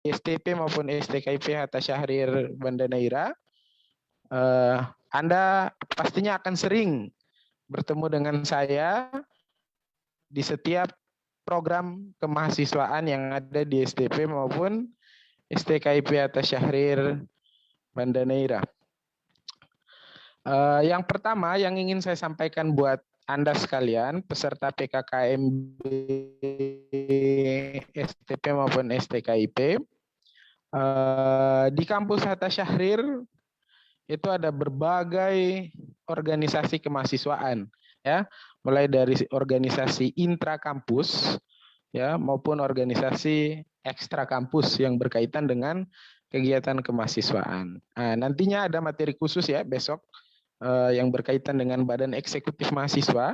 STP maupun STKIP Hatta Syahrir Banda Neira, Anda pastinya akan sering bertemu dengan saya di setiap program kemahasiswaan yang ada di STP maupun STKIP Hatta Syahrir Banda Neira. Yang pertama yang ingin saya sampaikan buat Anda sekalian, peserta PKKMB STP maupun STKIP, di kampus Hatta Syahrir itu ada berbagai organisasi kemahasiswaan, ya, mulai dari organisasi intra kampus, ya, maupun organisasi ekstra kampus yang berkaitan dengan kegiatan kemahasiswaan. Nah, nantinya ada materi khusus ya besok yang berkaitan dengan Badan Eksekutif Mahasiswa.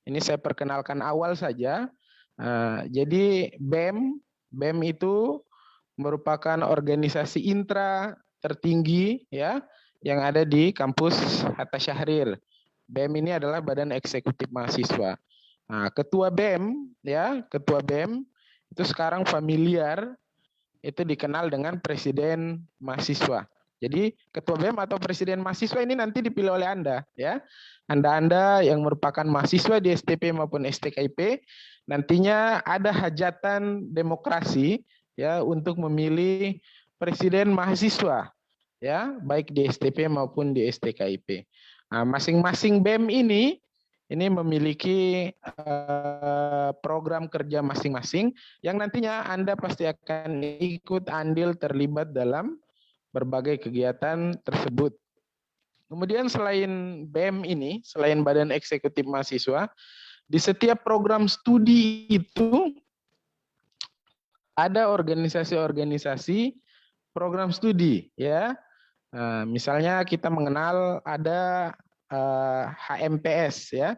Ini saya perkenalkan awal saja. Jadi BEM itu merupakan organisasi intra tertinggi ya yang ada di kampus Hatta Syahrir. BEM ini adalah Badan Eksekutif Mahasiswa. Nah, ketua BEM itu sekarang familiar itu dikenal dengan Presiden Mahasiswa. Jadi ketua BEM atau presiden mahasiswa ini nanti dipilih oleh Anda, ya. Anda yang merupakan mahasiswa di STP maupun STKIP, nantinya ada hajatan demokrasi, ya, untuk memilih presiden mahasiswa, ya, baik di STP maupun di STKIP. Nah, masing-masing BEM ini memiliki program kerja masing-masing yang nantinya Anda pasti akan ikut andil terlibat dalam berbagai kegiatan tersebut. Kemudian selain BEM ini, selain Badan Eksekutif Mahasiswa, di setiap program studi itu ada organisasi-organisasi program studi, ya. Misalnya kita mengenal ada HMPS, ya.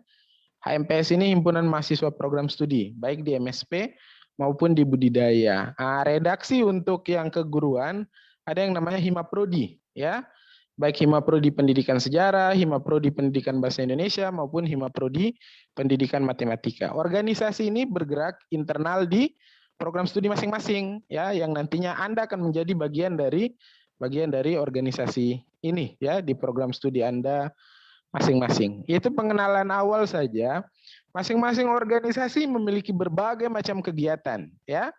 HMPS ini himpunan mahasiswa program studi, baik di MSP maupun di budidaya. Redaksi untuk yang keguruan ada yang namanya Himaprodi, ya. Baik Himaprodi Pendidikan Sejarah, Himaprodi Pendidikan Bahasa Indonesia maupun Himaprodi Pendidikan Matematika. Organisasi ini bergerak internal di program studi masing-masing, ya, yang nantinya Anda akan menjadi bagian dari organisasi ini, ya, di program studi Anda masing-masing. Itu pengenalan awal saja. Masing-masing organisasi memiliki berbagai macam kegiatan, ya.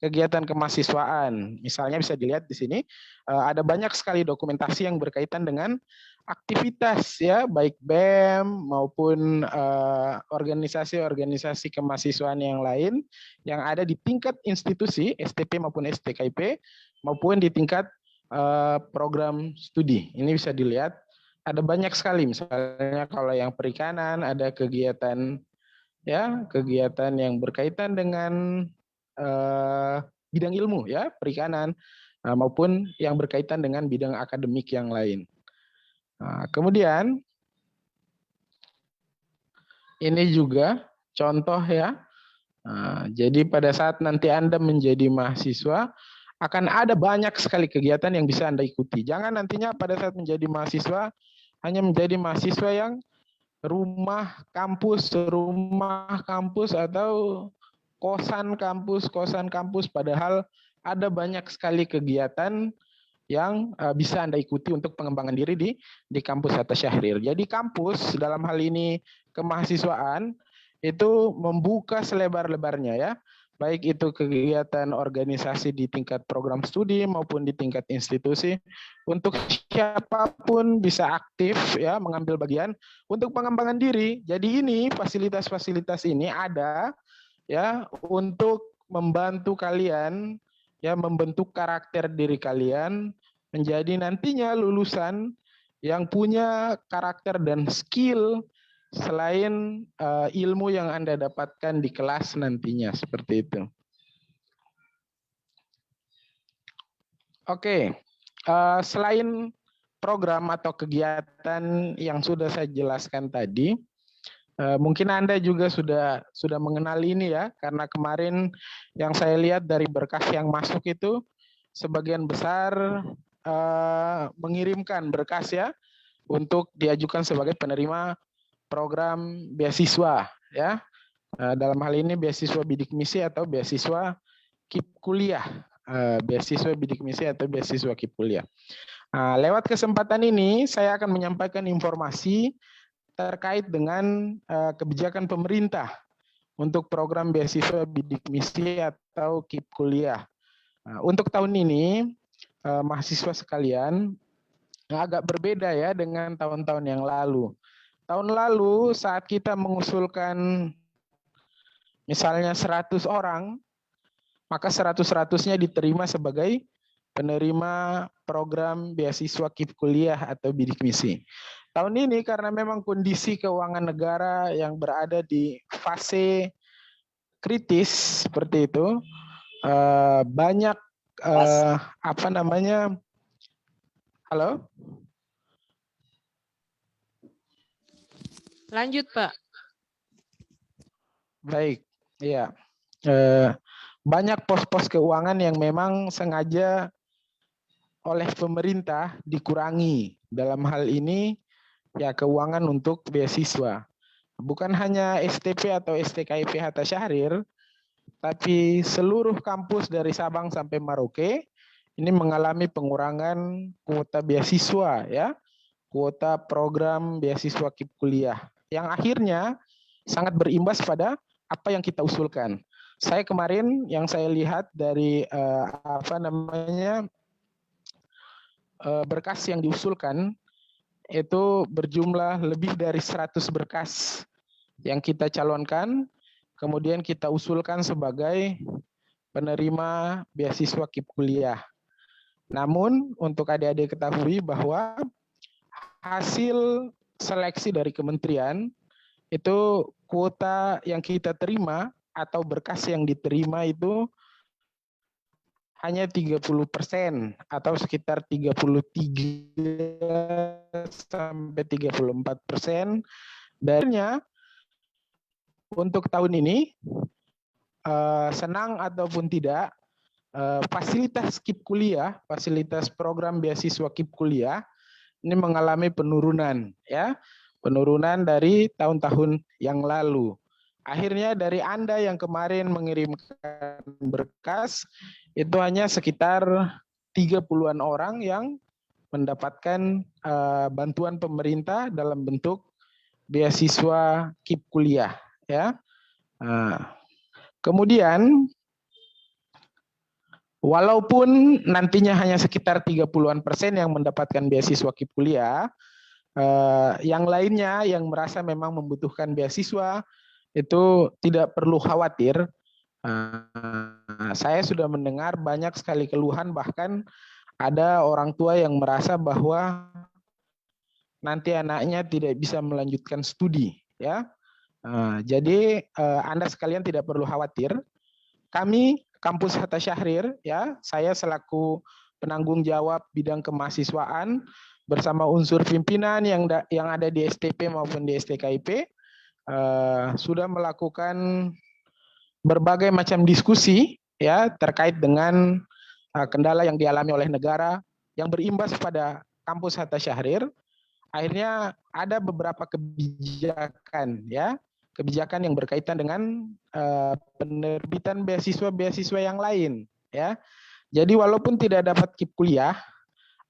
Kegiatan kemahasiswaan. Misalnya bisa dilihat di sini ada banyak sekali dokumentasi yang berkaitan dengan aktivitas, ya, baik BEM maupun organisasi-organisasi kemahasiswaan yang lain yang ada di tingkat institusi STP maupun STKIP maupun di tingkat program studi. Ini bisa dilihat ada banyak sekali, misalnya kalau yang perikanan ada kegiatan, ya, kegiatan yang berkaitan dengan bidang ilmu, ya, perikanan, maupun yang berkaitan dengan bidang akademik yang lain. Kemudian ini juga contoh, ya. Jadi pada saat nanti Anda menjadi mahasiswa akan ada banyak sekali kegiatan yang bisa Anda ikuti. Jangan nantinya pada saat menjadi mahasiswa hanya menjadi mahasiswa yang rumah kampus atau kosan kampus, padahal ada banyak sekali kegiatan yang bisa Anda ikuti untuk pengembangan diri di kampus Hatta Syahrir. Jadi kampus dalam hal ini kemahasiswaan itu membuka selebar-lebarnya, ya. Baik itu kegiatan organisasi di tingkat program studi maupun di tingkat institusi, untuk siapapun bisa aktif, ya, mengambil bagian untuk pengembangan diri. Jadi ini fasilitas-fasilitas ini ada, ya, untuk membantu kalian, ya, membentuk karakter diri kalian menjadi nantinya lulusan yang punya karakter dan skill selain ilmu yang Anda dapatkan di kelas nantinya, seperti itu. Oke, selain program atau kegiatan yang sudah saya jelaskan tadi, mungkin Anda juga sudah mengenal ini, ya, karena kemarin yang saya lihat dari berkas yang masuk itu sebagian besar mengirimkan berkas, ya, untuk diajukan sebagai penerima program beasiswa, ya. Dalam hal ini beasiswa bidik misi atau beasiswa KIP kuliah. beasiswa bidik misi atau beasiswa KIP kuliah. Nah, lewat kesempatan ini saya akan menyampaikan informasi terkait dengan kebijakan pemerintah untuk program beasiswa bidik misi atau KIP kuliah. Nah, untuk tahun ini mahasiswa sekalian agak berbeda ya dengan tahun-tahun yang lalu. Tahun lalu saat kita mengusulkan misalnya 100 orang, maka 100-100-nya diterima sebagai penerima program beasiswa KIP kuliah atau bidik misi. Tahun ini karena memang kondisi keuangan negara yang berada di fase kritis seperti itu, banyak halo? Lanjut, Pak. Baik, iya. Banyak pos-pos keuangan yang memang sengaja oleh pemerintah dikurangi. Dalam hal ini ya keuangan untuk beasiswa. Bukan hanya STP atau STKIP Hatta Syahrir, tapi seluruh kampus dari Sabang sampai Merauke ini mengalami pengurangan kuota beasiswa ya, kuota program beasiswa KIP kuliah yang akhirnya sangat berimbas pada apa yang kita usulkan. Saya kemarin yang saya lihat dari berkas yang diusulkan itu berjumlah lebih dari 100 berkas yang kita calonkan, kemudian kita usulkan sebagai penerima beasiswa KIP kuliah. Namun untuk adik-adik ketahui bahwa hasil seleksi dari kementerian itu kuota yang kita terima atau berkas yang diterima itu hanya 30% atau sekitar 33-34%. Darinya untuk tahun ini senang ataupun tidak, fasilitas KIP kuliah, fasilitas program beasiswa KIP kuliah ini mengalami penurunan ya, penurunan dari tahun-tahun yang lalu. Akhirnya dari Anda yang kemarin mengirimkan berkas itu hanya sekitar 30-an orang yang mendapatkan bantuan pemerintah dalam bentuk beasiswa KIP kuliah ya. Kemudian walaupun nantinya hanya sekitar 30-an% yang mendapatkan beasiswa KIP kuliah, yang lainnya yang merasa memang membutuhkan beasiswa itu tidak perlu khawatir. Saya sudah mendengar banyak sekali keluhan, bahkan ada orang tua yang merasa bahwa nanti anaknya tidak bisa melanjutkan studi ya. Jadi Anda sekalian tidak perlu khawatir. Kami Kampus Hatta Syahrir ya, saya selaku penanggung jawab bidang kemahasiswaan bersama unsur pimpinan yang ada di STP maupun di STKIP sudah melakukan berbagai macam diskusi ya terkait dengan kendala yang dialami oleh negara yang berimbas pada Kampus Hatta Syahrir. Akhirnya ada beberapa kebijakan ya, kebijakan yang berkaitan dengan penerbitan beasiswa-beasiswa yang lain ya. Jadi walaupun tidak dapat KIP kuliah,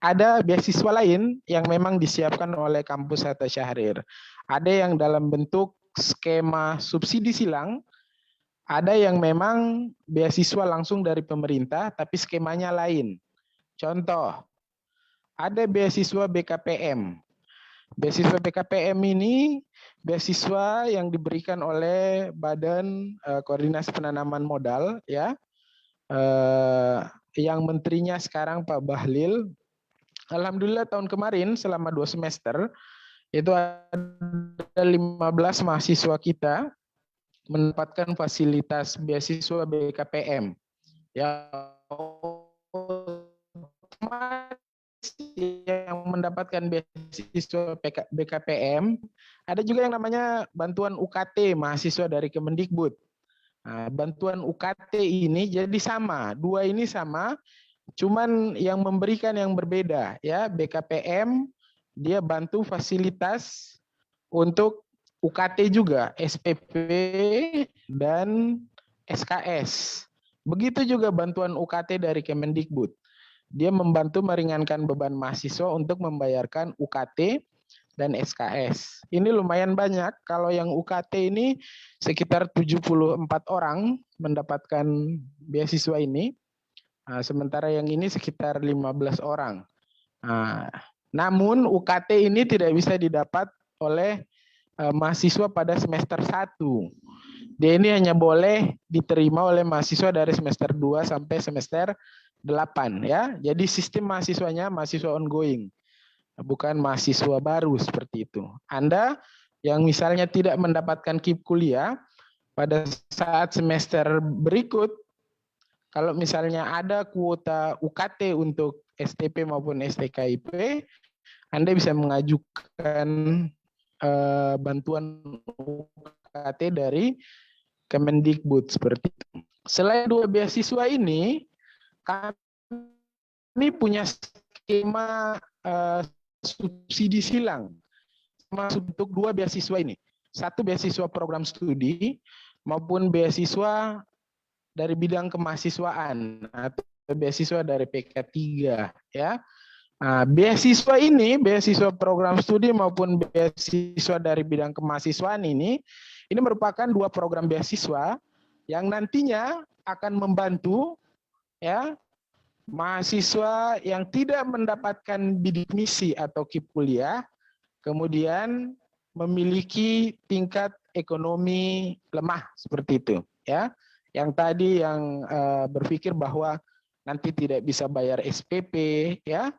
ada beasiswa lain yang memang disiapkan oleh Kampus Hatta Syahrir. Ada yang dalam bentuk skema subsidi silang, ada yang memang beasiswa langsung dari pemerintah tapi skemanya lain. Contoh, ada beasiswa BKPM. Beasiswa BKPM ini beasiswa yang diberikan oleh Badan Koordinasi Penanaman Modal ya, yang menterinya sekarang Pak Bahlil. Alhamdulillah tahun kemarin selama 2 semester itu ada 15 mahasiswa kita mendapatkan fasilitas beasiswa BKPM. Ya, yang mendapatkan beasiswa BKPM, ada juga yang namanya bantuan UKT mahasiswa dari Kemendikbud. Nah, bantuan UKT ini jadi sama, dua ini sama, cuman yang memberikan yang berbeda ya. BKPM dia bantu fasilitas untuk UKT juga, SPP dan SKS. Begitu juga bantuan UKT dari Kemendikbud. Dia membantu meringankan beban mahasiswa untuk membayarkan UKT dan SKS. Ini lumayan banyak. Kalau yang UKT ini sekitar 74 orang mendapatkan beasiswa ini. Sementara yang ini sekitar 15 orang. Namun UKT ini tidak bisa didapat oleh mahasiswa pada semester 1. Dia ini hanya boleh diterima oleh mahasiswa dari semester 2 sampai semester 8 ya. Jadi sistem mahasiswanya mahasiswa ongoing. Bukan mahasiswa baru seperti itu. Anda yang misalnya tidak mendapatkan KIP kuliah pada saat semester berikut, kalau misalnya ada kuota UKT untuk STP maupun STKIP, Anda bisa mengajukan bantuan UKT dari Kemendikbud seperti itu. Selain 2 beasiswa ini, kami punya skema subsidi silang untuk 2 beasiswa ini. 1 beasiswa program studi maupun beasiswa dari bidang kemahasiswaan atau beasiswa dari PK3 ya. Beasiswa ini, beasiswa program studi maupun beasiswa dari bidang kemahasiswaan ini merupakan 2 program beasiswa yang nantinya akan membantu ya mahasiswa yang tidak mendapatkan bidik misi atau KIP kuliah, kemudian memiliki tingkat ekonomi lemah seperti itu ya. Yang tadi yang berpikir bahwa nanti tidak bisa bayar SPP ya.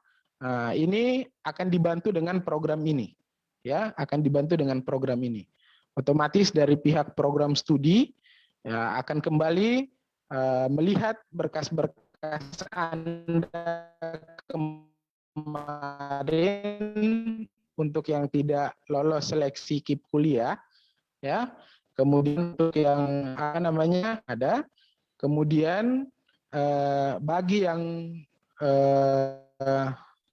Ini akan dibantu dengan program ini ya, akan dibantu dengan program ini. Otomatis dari pihak program studi ya, akan kembali melihat berkas-berkas Anda kemarin untuk yang tidak lolos seleksi KIP kuliah ya. Kemudian untuk yang ada, kemudian bagi yang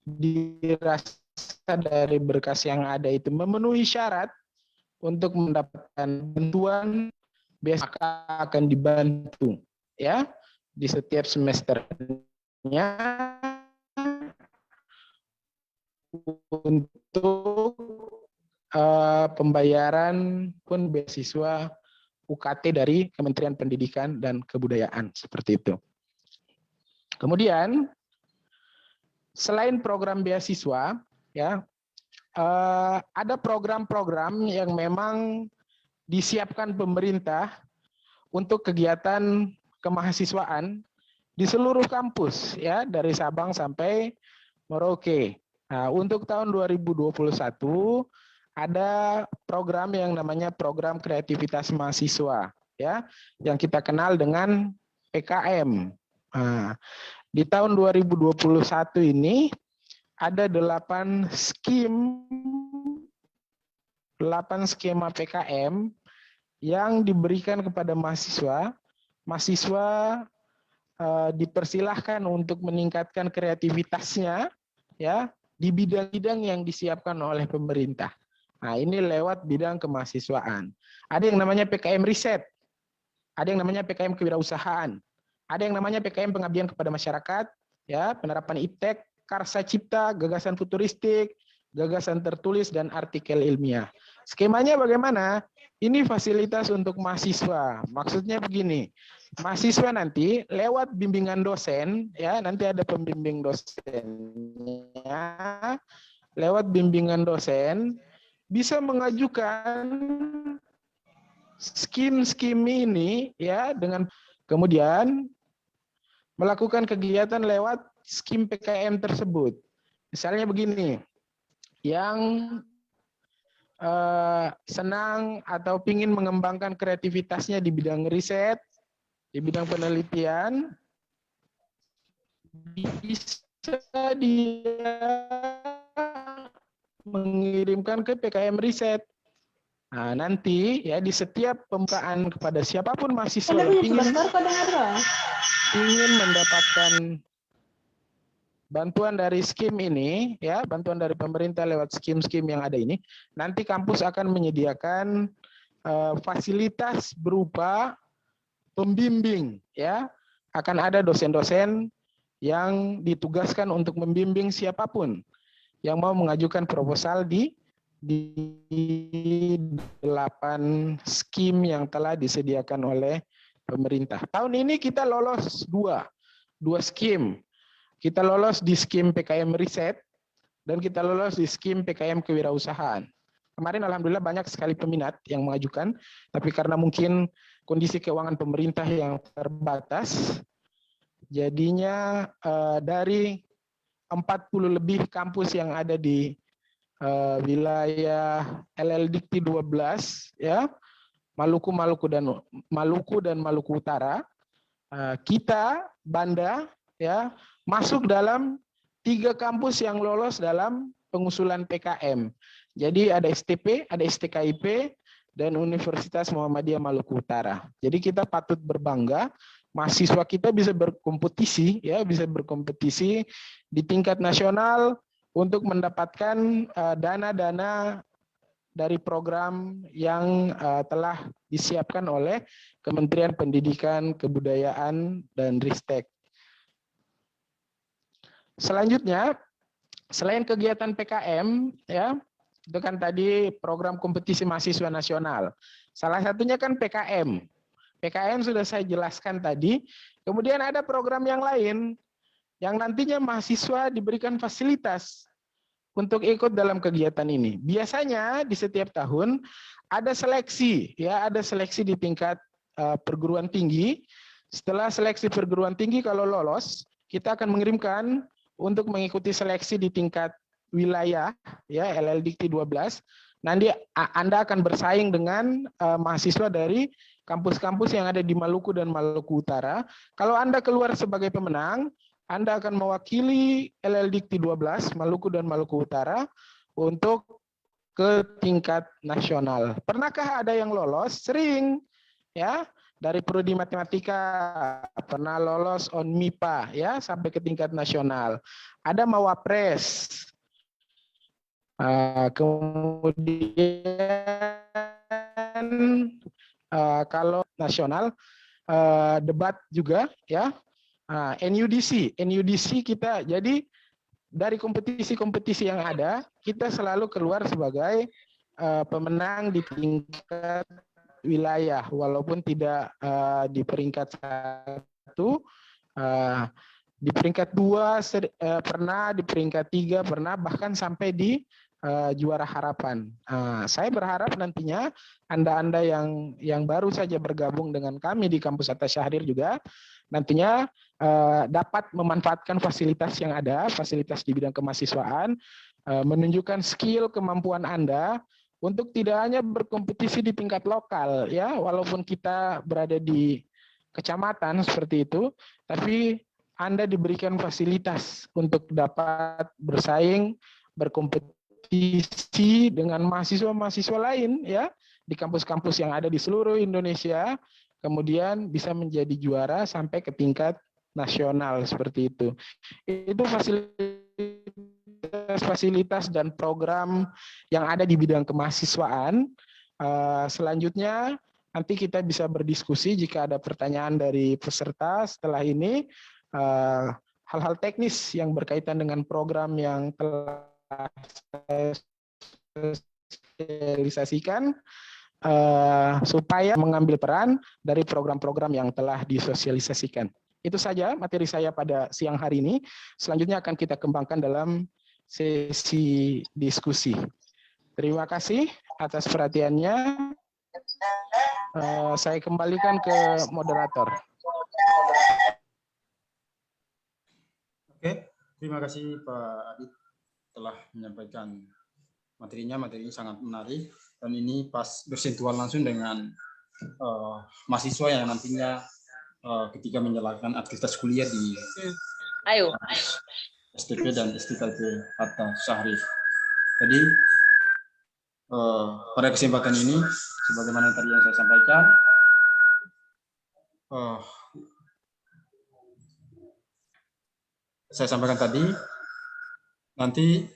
dirasa dari berkas yang ada itu memenuhi syarat untuk mendapatkan bantuan, biasanya akan dibantu ya di setiap semesternya untuk pembayaran pun beasiswa UKT dari Kementerian Pendidikan dan Kebudayaan seperti itu. Kemudian selain program beasiswa ya, ada program-program yang memang disiapkan pemerintah untuk kegiatan kemahasiswaan di seluruh kampus ya, dari Sabang sampai Merauke. Untuk tahun 2021 ada program yang namanya program kreativitas mahasiswa ya, yang kita kenal dengan PKM. Di tahun 2021 ini ada 8 skema PKM yang diberikan kepada mahasiswa. Mahasiswa dipersilahkan untuk meningkatkan kreativitasnya ya di bidang-bidang yang disiapkan oleh pemerintah. Ini lewat bidang kemahasiswaan. Ada yang namanya PKM riset, ada yang namanya PKM kewirausahaan, ada yang namanya PKM pengabdian kepada masyarakat, ya penerapan iptek, karsa cipta, gagasan futuristik, gagasan tertulis dan artikel ilmiah. Skemanya bagaimana? Ini fasilitas untuk mahasiswa. Maksudnya begini, mahasiswa nanti lewat bimbingan dosen, ya nanti ada pembimbing dosennya, lewat bimbingan dosen bisa mengajukan skim ini ya dengan kemudian melakukan kegiatan lewat skim PKM tersebut. Misalnya begini, yang senang atau ingin mengembangkan kreativitasnya di bidang riset, di bidang penelitian, bisa dia mengirimkan ke PKM riset. Nanti ya di setiap pembukaan kepada siapapun mahasiswa yang ingin mendapatkan bantuan dari skim ini, ya bantuan dari pemerintah lewat skim-skim yang ada ini, nanti kampus akan menyediakan fasilitas berupa pembimbing, ya akan ada dosen-dosen yang ditugaskan untuk membimbing siapapun yang mau mengajukan proposal di 8 skim yang telah disediakan oleh pemerintah. Tahun ini kita lolos dua skim. Kita lolos di skim PKM Riset dan kita lolos di skim PKM Kewirausahaan. Kemarin alhamdulillah banyak sekali peminat yang mengajukan, tapi karena mungkin kondisi keuangan pemerintah yang terbatas, jadinya dari 40 lebih kampus yang ada di wilayah LLDikti 12 ya, Maluku dan Maluku Utara, kita Banda ya masuk dalam 3 kampus yang lolos dalam pengusulan PKM. Jadi ada STP, ada STKIP, dan Universitas Muhammadiyah Maluku Utara. Jadi kita patut berbangga, mahasiswa kita bisa berkompetisi ya, bisa berkompetisi di tingkat nasional untuk mendapatkan dana-dana dari program yang telah disiapkan oleh Kementerian Pendidikan, Kebudayaan, dan Ristek. Selanjutnya, selain kegiatan PKM, ya, itu kan tadi program kompetisi mahasiswa nasional. Salah satunya kan PKM. PKM sudah saya jelaskan tadi. Kemudian ada program yang lain yang nantinya mahasiswa diberikan fasilitas untuk ikut dalam kegiatan ini. Biasanya di setiap tahun ada seleksi, ya, ada seleksi di tingkat perguruan tinggi. Setelah seleksi perguruan tinggi kalau lolos, kita akan mengirimkan untuk mengikuti seleksi di tingkat wilayah, ya, LLDikti 12. Nanti Anda akan bersaing dengan mahasiswa dari kampus-kampus yang ada di Maluku dan Maluku Utara. Kalau Anda keluar sebagai pemenang, Anda akan mewakili LLDikti 12 Maluku dan Maluku Utara untuk ke tingkat nasional. Pernahkah ada yang lolos? Sering, ya. Dari prodi matematika pernah lolos on MIPA ya sampai ke tingkat nasional. Ada Mawapres. Kemudian kalau nasional debat juga ya. NUDC kita, jadi dari kompetisi-kompetisi yang ada, kita selalu keluar sebagai pemenang di tingkat wilayah, walaupun tidak di peringkat 1, di peringkat 2 pernah, di peringkat 3 pernah, bahkan sampai di juara harapan. Saya berharap nantinya Anda yang baru saja bergabung dengan kami di Kampus Atta Syahrir juga nantinya dapat memanfaatkan fasilitas yang ada, fasilitas di bidang kemahasiswaan, menunjukkan skill kemampuan Anda untuk tidak hanya berkompetisi di tingkat lokal, ya, walaupun kita berada di kecamatan seperti itu, tapi Anda diberikan fasilitas untuk dapat bersaing, berkompetisi dengan mahasiswa-mahasiswa lain, ya, di kampus-kampus yang ada di seluruh Indonesia, kemudian bisa menjadi juara sampai ke tingkat nasional seperti itu. Itu fasilitas dan program yang ada di bidang kemahasiswaan. Selanjutnya nanti kita bisa berdiskusi jika ada pertanyaan dari peserta setelah ini. Hal-hal teknis yang berkaitan dengan program yang telah saya sosialisasikan supaya mengambil peran dari program-program yang telah disosialisasikan. Itu saja materi saya pada siang hari ini. Selanjutnya akan kita kembangkan dalam sesi diskusi. Terima kasih atas perhatiannya. Saya kembalikan ke moderator. Oke, terima kasih Pak Adit telah menyampaikan materinya sangat menarik, dan ini pas bersentuhan langsung dengan mahasiswa yang nantinya ketika menjalankan aktivitas kuliah di STP dan STKIP Atta Syahrir. Jadi pada kesempatan ini, sebagaimana tadi yang saya sampaikan, tadi, nanti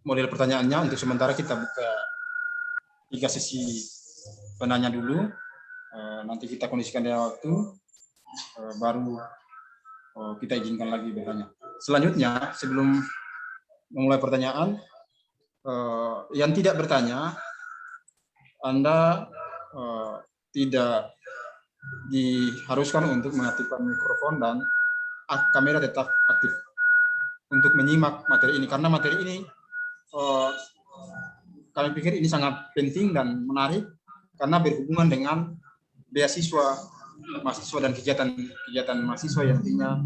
model pertanyaannya untuk sementara kita buka 3 sesi penanya dulu, nanti kita kondisikan dengan waktu, baru kita izinkan lagi bertanya. Selanjutnya, sebelum memulai pertanyaan, yang tidak bertanya, Anda tidak diharuskan untuk mengaktifkan mikrofon dan kamera tetap aktif untuk menyimak materi ini, karena materi ini kami pikir ini sangat penting dan menarik karena berhubungan dengan beasiswa mahasiswa dan kegiatan mahasiswa yang nantinya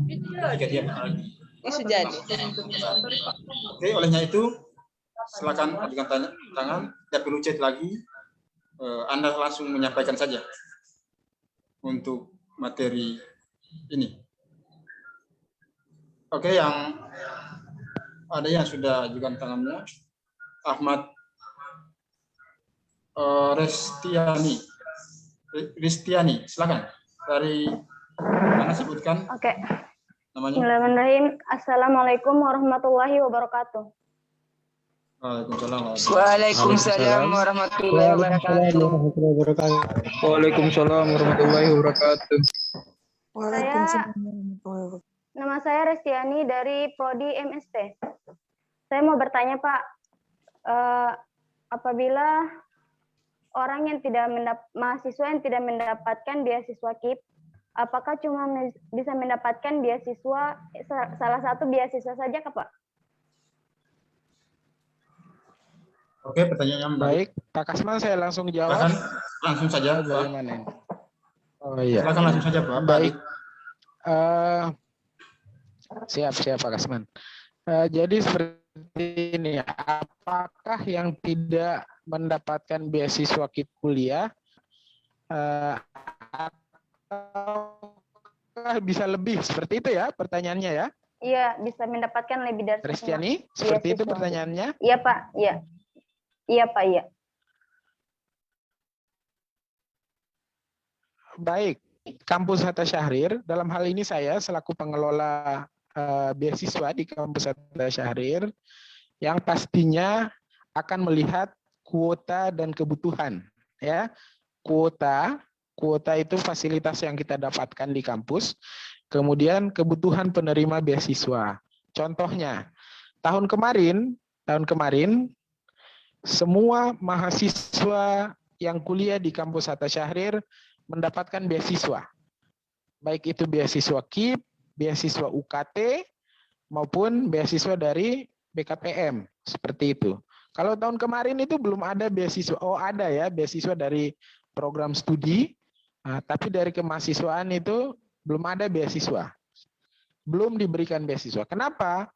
ketika dia berada di Oke, olehnya itu silakan ajukan tangan, tidak perlu chat lagi, Anda langsung menyampaikan saja untuk materi ini. Oke, yang ada yang sudah ajukan tangannya, Ahmad Ristiani, silakan. Dari mana sebutkan? Oke. Namanya. Bismillahirrahmanirrahim. Assalamualaikum warahmatullahi wabarakatuh. Waalaikumsalam warahmatullahi wabarakatuh. Waalaikumsalam warahmatullahi wabarakatuh. Nama saya Restiani dari Prodi MST. Saya mau bertanya, Pak, apabila orang yang mahasiswa yang tidak mendapatkan beasiswa KIP, apakah cuma bisa mendapatkan beasiswa salah satu beasiswa saja, Pak? Oke, pertanyaan yang baik. Pak Kasman, saya langsung jawab. Silakan langsung saja, Pak. Bagaimana? Oh iya. Silakan langsung saja, Pak. Baik. Siap Pak Kasman. Jadi seperti ini, apakah yang tidak mendapatkan beasiswa KIP kuliah atau bisa lebih? Seperti itu ya pertanyaannya ya? Iya, bisa mendapatkan lebih dari Kristiani, seperti itu pertanyaannya? Iya, Pak. Iya. Iya, Pak, iya. Baik, Kampus Hatta Syahrir, dalam hal ini saya selaku pengelola beasiswa di Kampus Hatta Syahrir, yang pastinya akan melihat kuota dan kebutuhan. Ya, kuota itu fasilitas yang kita dapatkan di kampus, kemudian kebutuhan penerima beasiswa. Contohnya, tahun kemarin semua mahasiswa yang kuliah di Kampus Hatta Syahrir mendapatkan beasiswa. Baik itu beasiswa KIP, beasiswa UKT, maupun beasiswa dari BKPM. Seperti itu. Kalau tahun kemarin itu belum ada beasiswa. Oh, ada ya, beasiswa dari program studi. Nah, tapi dari kemahasiswaan itu belum ada beasiswa. Belum diberikan beasiswa. Kenapa?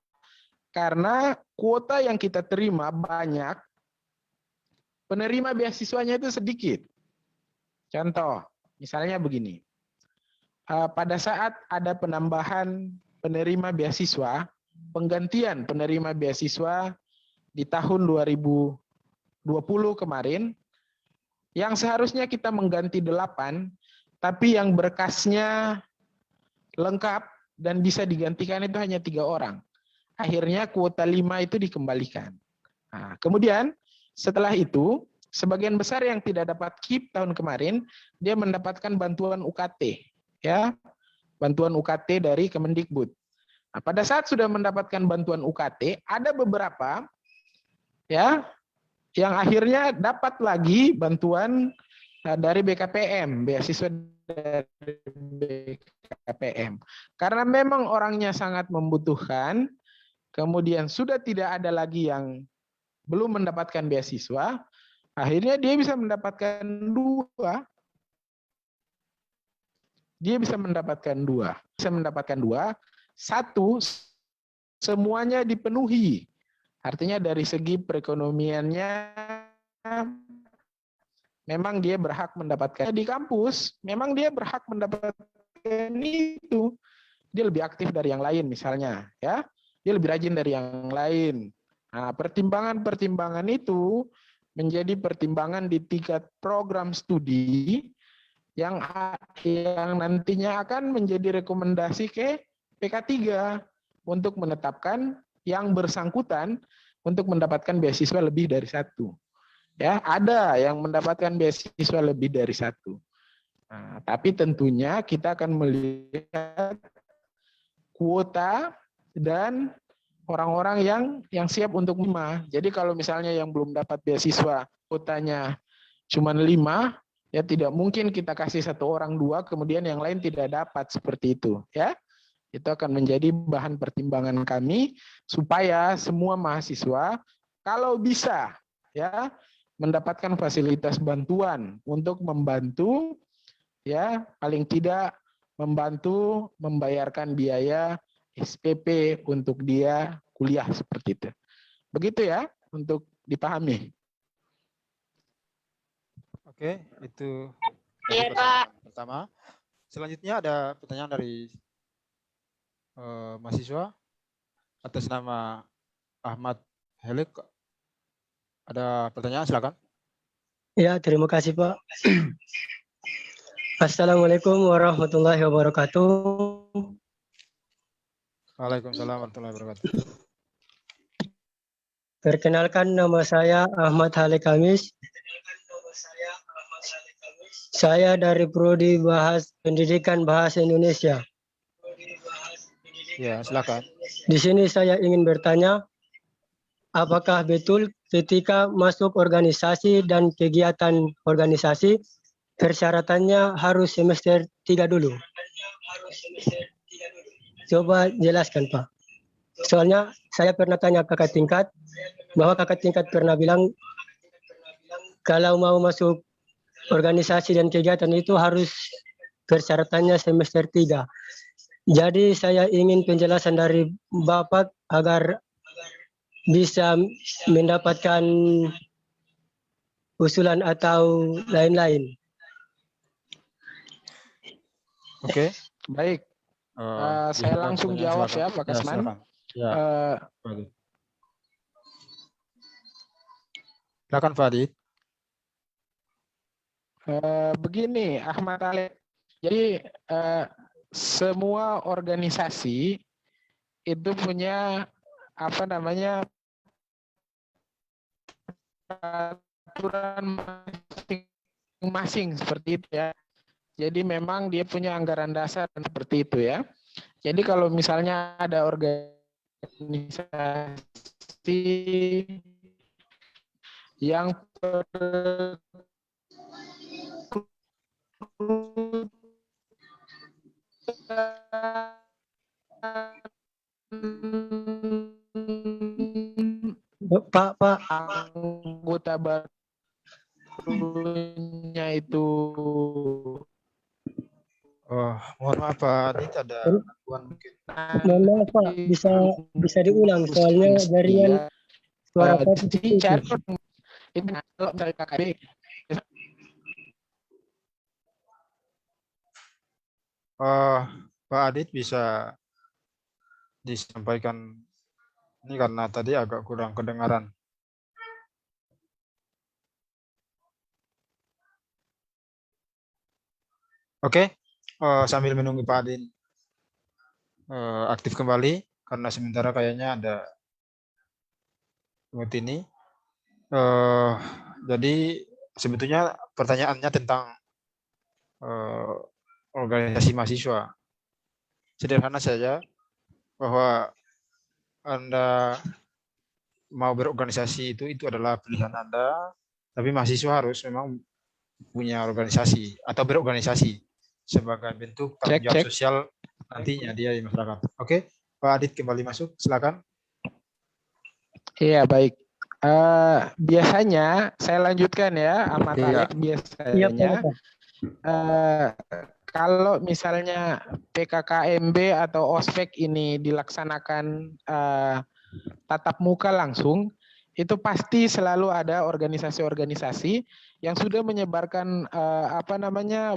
Karena kuota yang kita terima banyak, penerima beasiswanya itu sedikit. Contoh, misalnya begini. Pada saat ada penambahan penerima beasiswa, penggantian penerima beasiswa di tahun 2020 kemarin, yang seharusnya kita mengganti 8, tapi yang berkasnya lengkap dan bisa digantikan itu hanya 3 orang. Akhirnya kuota 5 itu dikembalikan. Nah, kemudian setelah itu, sebagian besar yang tidak dapat KIP tahun kemarin, dia mendapatkan bantuan UKT, ya, bantuan UKT dari Kemendikbud. Nah, pada saat sudah mendapatkan bantuan UKT, ada beberapa, ya, yang akhirnya dapat lagi bantuan dari BKPM, beasiswa dari BKPM. Karena memang orangnya sangat membutuhkan, kemudian sudah tidak ada lagi yang belum mendapatkan beasiswa, akhirnya dia bisa mendapatkan 2. Dia bisa mendapatkan 2. Bisa mendapatkan 2. 1, semuanya dipenuhi. Artinya dari segi perekonomiannya, memang dia berhak mendapatkan. Di kampus, memang dia berhak mendapatkan itu. Dia lebih aktif dari yang lain misalnya, ya. Dia lebih rajin dari yang lain. Nah, pertimbangan-pertimbangan itu menjadi pertimbangan di tingkat program studi yang nantinya akan menjadi rekomendasi ke PK3 untuk menetapkan yang bersangkutan untuk mendapatkan beasiswa lebih dari 1. Ya, ada yang mendapatkan beasiswa lebih dari 1. Nah, tapi tentunya kita akan melihat kuota dan orang-orang yang siap untuk menerima. Jadi kalau misalnya yang belum dapat beasiswa kuotanya cuma 5, ya tidak mungkin kita kasih 1 orang 2, kemudian yang lain tidak dapat seperti itu. Ya, itu akan menjadi bahan pertimbangan kami supaya semua mahasiswa kalau bisa ya mendapatkan fasilitas bantuan untuk membantu ya paling tidak membantu membayarkan biaya SPP untuk dia kuliah seperti itu. Begitu ya untuk dipahami. Oke, itu Iya, tadi Pak. pertanyaan pertama. Selanjutnya ada pertanyaan dari mahasiswa atas nama Ahmad Helik. Ada pertanyaan, silakan. Ya, terima kasih Pak. Assalamualaikum warahmatullahi wabarakatuh. Waalaikumsalam warahmatullahi wabarakatuh. Perkenalkan nama saya Ahmad Halik Kamis. Saya dari Prodi Pendidikan Bahasa Indonesia. Ya, silakan. Di sini saya ingin bertanya, apakah betul ketika masuk organisasi dan kegiatan organisasi, persyaratannya harus semester 3 dulu? Coba jelaskan, Pak. Soalnya saya pernah tanya kakak tingkat, bahwa kakak tingkat pernah bilang, kalau mau masuk organisasi dan kegiatan itu harus persyaratannya semester 3. Jadi saya ingin penjelasan dari Bapak agar bisa mendapatkan usulan atau lain-lain. Oke. Baik, saya langsung jawab ya Pak Kasman. Ya, Eh, silakan Pak Adit. Begini Ahmad Ale, jadi semua organisasi itu punya apa namanya peraturan masing-masing seperti itu ya. Jadi memang dia punya anggaran dasar seperti itu ya. Jadi kalau misalnya ada organisasi yang Pak, anggota barunya itu Mohon maaf Pak Adit, ada gangguan mungkin. mohon maaf Pak, bisa diulang soalnya jaringan suara Pak itu kalau dari KKB Pak Adit bisa disampaikan ini karena tadi agak kurang kedengaran. Oke, sambil menunggu Pak Adit aktif kembali karena sementara kayaknya ada remote ini. Jadi sebetulnya pertanyaannya tentang organisasi mahasiswa. Sederhana saja bahwa Anda mau berorganisasi itu adalah pilihan Anda, tapi mahasiswa harus memang punya organisasi atau berorganisasi sebagai bentuk tanggung jawab sosial nantinya dia di masyarakat. Oke, Pak Adit kembali masuk, silakan. Iya baik. Biasanya saya lanjutkan ya, Ahmad Alex. Biasanya kalau misalnya PKKMB atau ospek ini dilaksanakan tatap muka langsung, itu pasti selalu ada organisasi-organisasi yang sudah menyebarkan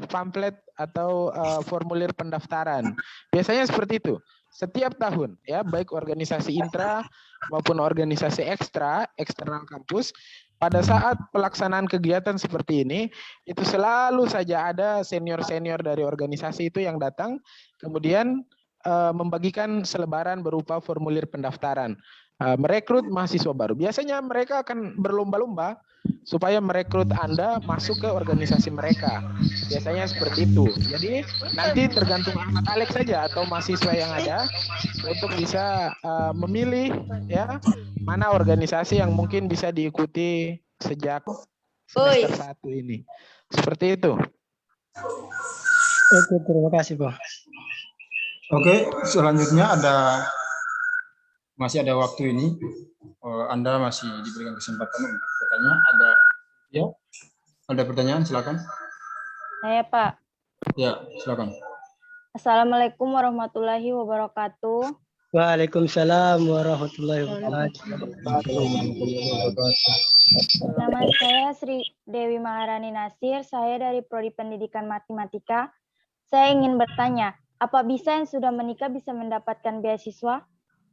pamflet atau formulir pendaftaran. Biasanya seperti itu. Setiap tahun ya, baik organisasi intra maupun organisasi eksternal kampus, pada saat pelaksanaan kegiatan seperti ini, itu selalu saja ada senior-senior dari organisasi itu yang datang, kemudian membagikan selebaran berupa formulir pendaftaran, merekrut mahasiswa baru. Biasanya mereka akan berlomba-lomba supaya merekrut Anda masuk ke organisasi mereka. Biasanya seperti itu. Jadi nanti tergantung Ahmad Alex saja atau mahasiswa yang ada untuk bisa memilih ya mana organisasi yang mungkin bisa diikuti sejak semester 1 ini. Seperti itu. Oke, terima kasih, Pak. Oke, selanjutnya masih ada waktu ini. Anda masih diberikan kesempatan untuk bertanya. Ada pertanyaan, silakan. Saya Pak. Ya, silakan. Assalamualaikum warahmatullahi wabarakatuh. Waalaikumsalam warahmatullahi wabarakatuh. Nama saya Sri Dewi Maharani Nasir. Saya dari Prodi Pendidikan Matematika. Saya ingin bertanya, apa bisa yang sudah menikah bisa mendapatkan beasiswa?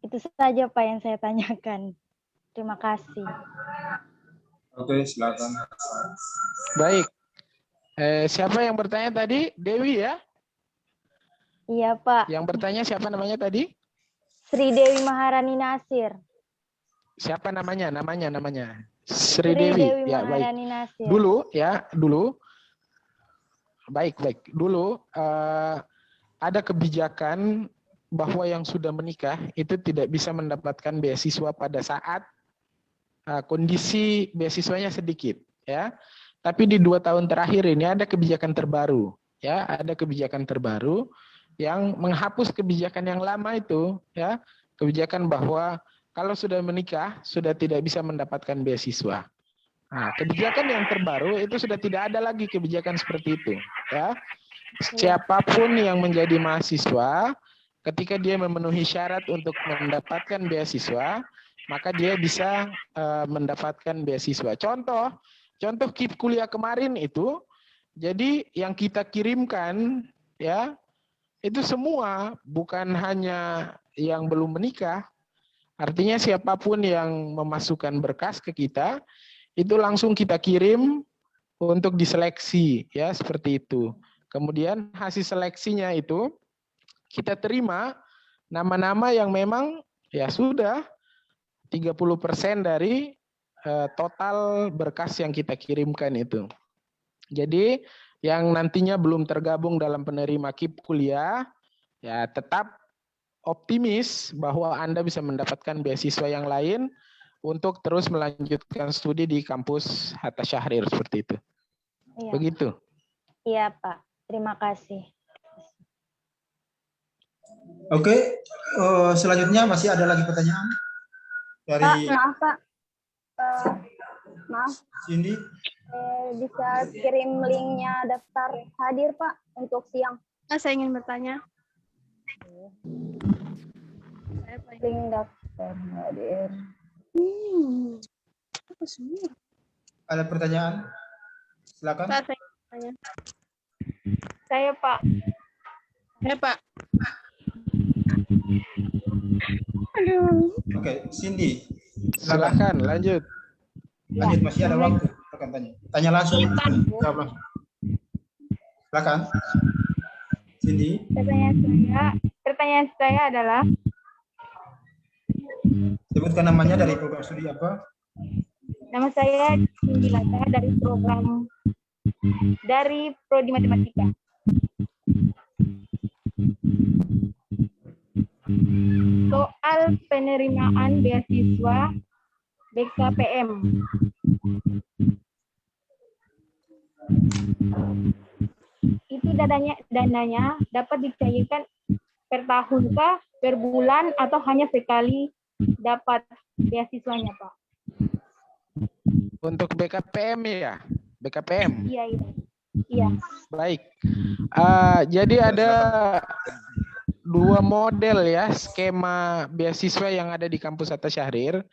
Itu saja Pak yang saya tanyakan. Terima kasih. Oke, silakan. Baik. Siapa yang bertanya tadi? Dewi ya? Iya Pak. Yang bertanya siapa namanya tadi? Sri Dewi Maharani Nasir. Siapa namanya? Sri Dewi. Ya, baik. Maharani Nasir. Dulu. Baik. Dulu ada kebijakan bahwa yang sudah menikah itu tidak bisa mendapatkan beasiswa pada saat kondisi beasiswanya sedikit, ya. Tapi di 2 tahun terakhir ini ada kebijakan terbaru, ya. Ada kebijakan terbaru yang menghapus kebijakan yang lama itu, ya. Kebijakan bahwa kalau sudah menikah sudah tidak bisa mendapatkan beasiswa. Nah, kebijakan yang terbaru itu sudah tidak ada lagi kebijakan seperti itu, ya. Siapapun yang menjadi mahasiswa, ketika dia memenuhi syarat untuk mendapatkan beasiswa, maka dia bisa mendapatkan beasiswa. Contoh KIP kuliah kemarin itu, jadi yang kita kirimkan, ya, itu semua bukan hanya yang belum menikah. Artinya siapapun yang memasukkan berkas ke kita, itu langsung kita kirim untuk diseleksi, ya, seperti itu. Kemudian hasil seleksinya itu kita terima nama-nama yang memang ya sudah 30% dari total berkas yang kita kirimkan itu. Jadi yang nantinya belum tergabung dalam penerima KIP kuliah, ya tetap optimis bahwa Anda bisa mendapatkan beasiswa yang lain untuk terus melanjutkan studi di kampus Hatta Syahrir seperti itu. Iya. Begitu. Iya Pak. Terima kasih. Oke, selanjutnya masih ada lagi pertanyaan dari Pak, maaf Pak. Maaf. Cindy. Bisa kirim linknya daftar hadir Pak untuk siang. Saya ingin bertanya. Link daftar hadir. Ada pertanyaan? Silakan. Pak, saya ingin bertanya. Saya Pak. Pak. Oke, Cindy. Silakan lanjut. Lanjut, masih ada waktu. Silakan tanya. Tanya langsung. Jawab langsung. Silakan. Cindy. Pertanyaan saya adalah Sebutkan namanya, dari program studi apa? nama saya Cindy Lata dari Prodi Matematika. Soal penerimaan beasiswa BKPM. Itu dananya dapat dicairkan per tahun kah, per bulan, atau hanya sekali dapat beasiswanya, Pak? Untuk BKPM ya, BKPM. Iya. Baik. Jadi ada 2 model ya skema beasiswa yang ada di kampus Hatta Syahrir.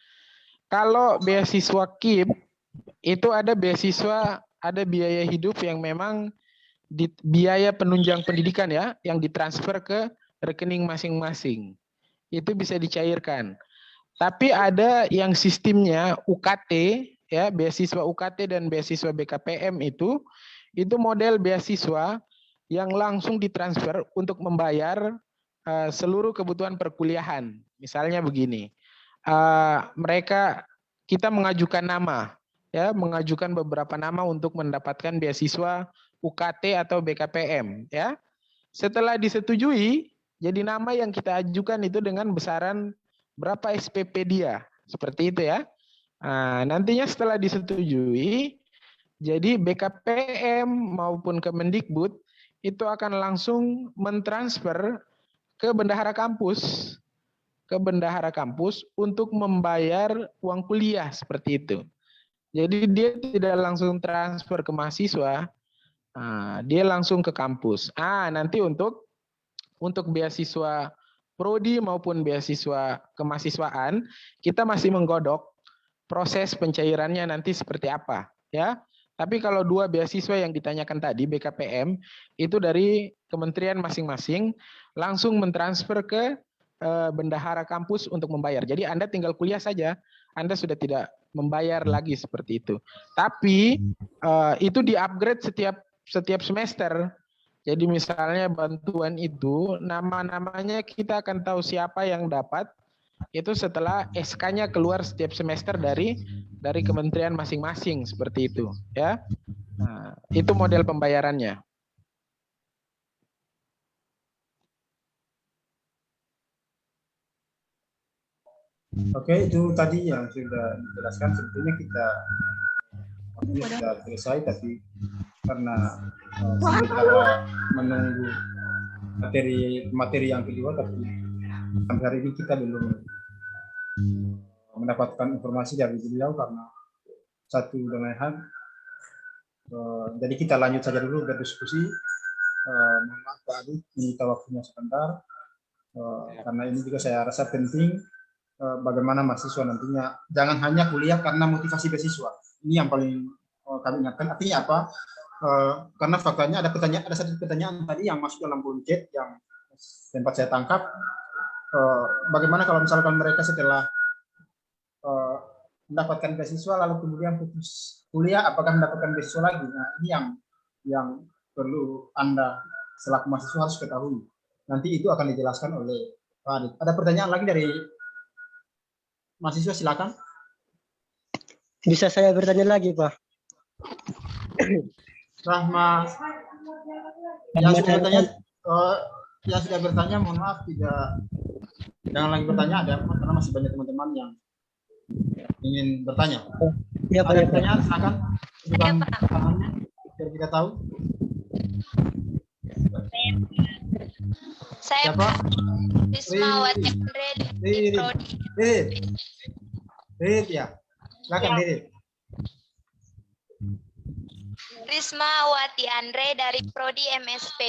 Kalau beasiswa KIP itu ada beasiswa, ada biaya hidup yang memang biaya penunjang pendidikan ya, yang ditransfer ke rekening masing-masing. Itu bisa dicairkan. Tapi ada yang sistemnya UKT ya, beasiswa UKT dan beasiswa BKPM itu model beasiswa yang langsung ditransfer untuk membayar seluruh kebutuhan perkuliahan. Misalnya begini, kita mengajukan nama, ya, mengajukan beberapa nama untuk mendapatkan beasiswa UKT atau BKPM, ya. Setelah disetujui, jadi nama yang kita ajukan itu dengan besaran berapa SPP dia, seperti itu ya. Nah, nantinya setelah disetujui, jadi BKPM maupun Kemendikbud itu akan langsung mentransfer ke bendahara kampus, untuk membayar uang kuliah seperti itu. Jadi dia tidak langsung transfer ke mahasiswa, dia langsung ke kampus. Nanti untuk beasiswa prodi maupun beasiswa kemahasiswaan, kita masih menggodok proses pencairannya nanti seperti apa, ya. Tapi kalau 2 beasiswa yang ditanyakan tadi, BKPM, itu dari kementerian masing-masing langsung mentransfer ke bendahara kampus untuk membayar. Jadi Anda tinggal kuliah saja, Anda sudah tidak membayar lagi seperti itu. Tapi itu di-upgrade setiap semester. Jadi misalnya bantuan itu, nama-namanya kita akan tahu siapa yang dapat, itu setelah SK-nya keluar setiap semester dari kementerian masing-masing seperti itu, ya. Nah, itu model pembayarannya. Oke, itu tadi yang sudah dijelaskan. Sebetulnya kita sudah selesai, tapi karena sementara menunggu materi yang kedua, tapi sampai hari ini kita belum mendapatkan informasi dari beliau karena satu dan lain hal. Jadi kita lanjut saja dulu berdiskusi. Mohon maaf Pak Adi, minta waktunya sebentar, karena ini juga saya rasa penting. Bagaimana mahasiswa nantinya jangan hanya kuliah karena motivasi beasiswa. Ini yang paling kami ingatkan. Artinya apa? Karena faktanya ada satu pertanyaan tadi yang masuk dalam kolom chat yang sempat saya tangkap. Bagaimana kalau misalkan mereka setelah mendapatkan beasiswa lalu kemudian putus kuliah, apakah mendapatkan beasiswa lagi? Nah, ini yang perlu Anda selaku mahasiswa harus ketahui. Nanti itu akan dijelaskan oleh Pak Adit. Ada pertanyaan lagi dari mahasiswa, silakan. Bisa saya bertanya lagi, Pak? Rahma, yang sudah bertanya, mohon maaf jangan lagi bertanya, karena masih banyak teman-teman yang ingin bertanya. Ya, Ada pertanyaan, silakan. Bukan tangannya, biar kita tahu. Saya Siapa? Rismawati Andre di Prodi. Rit ya. Silakan Rit. Rismawati Andre dari Prodi MSP.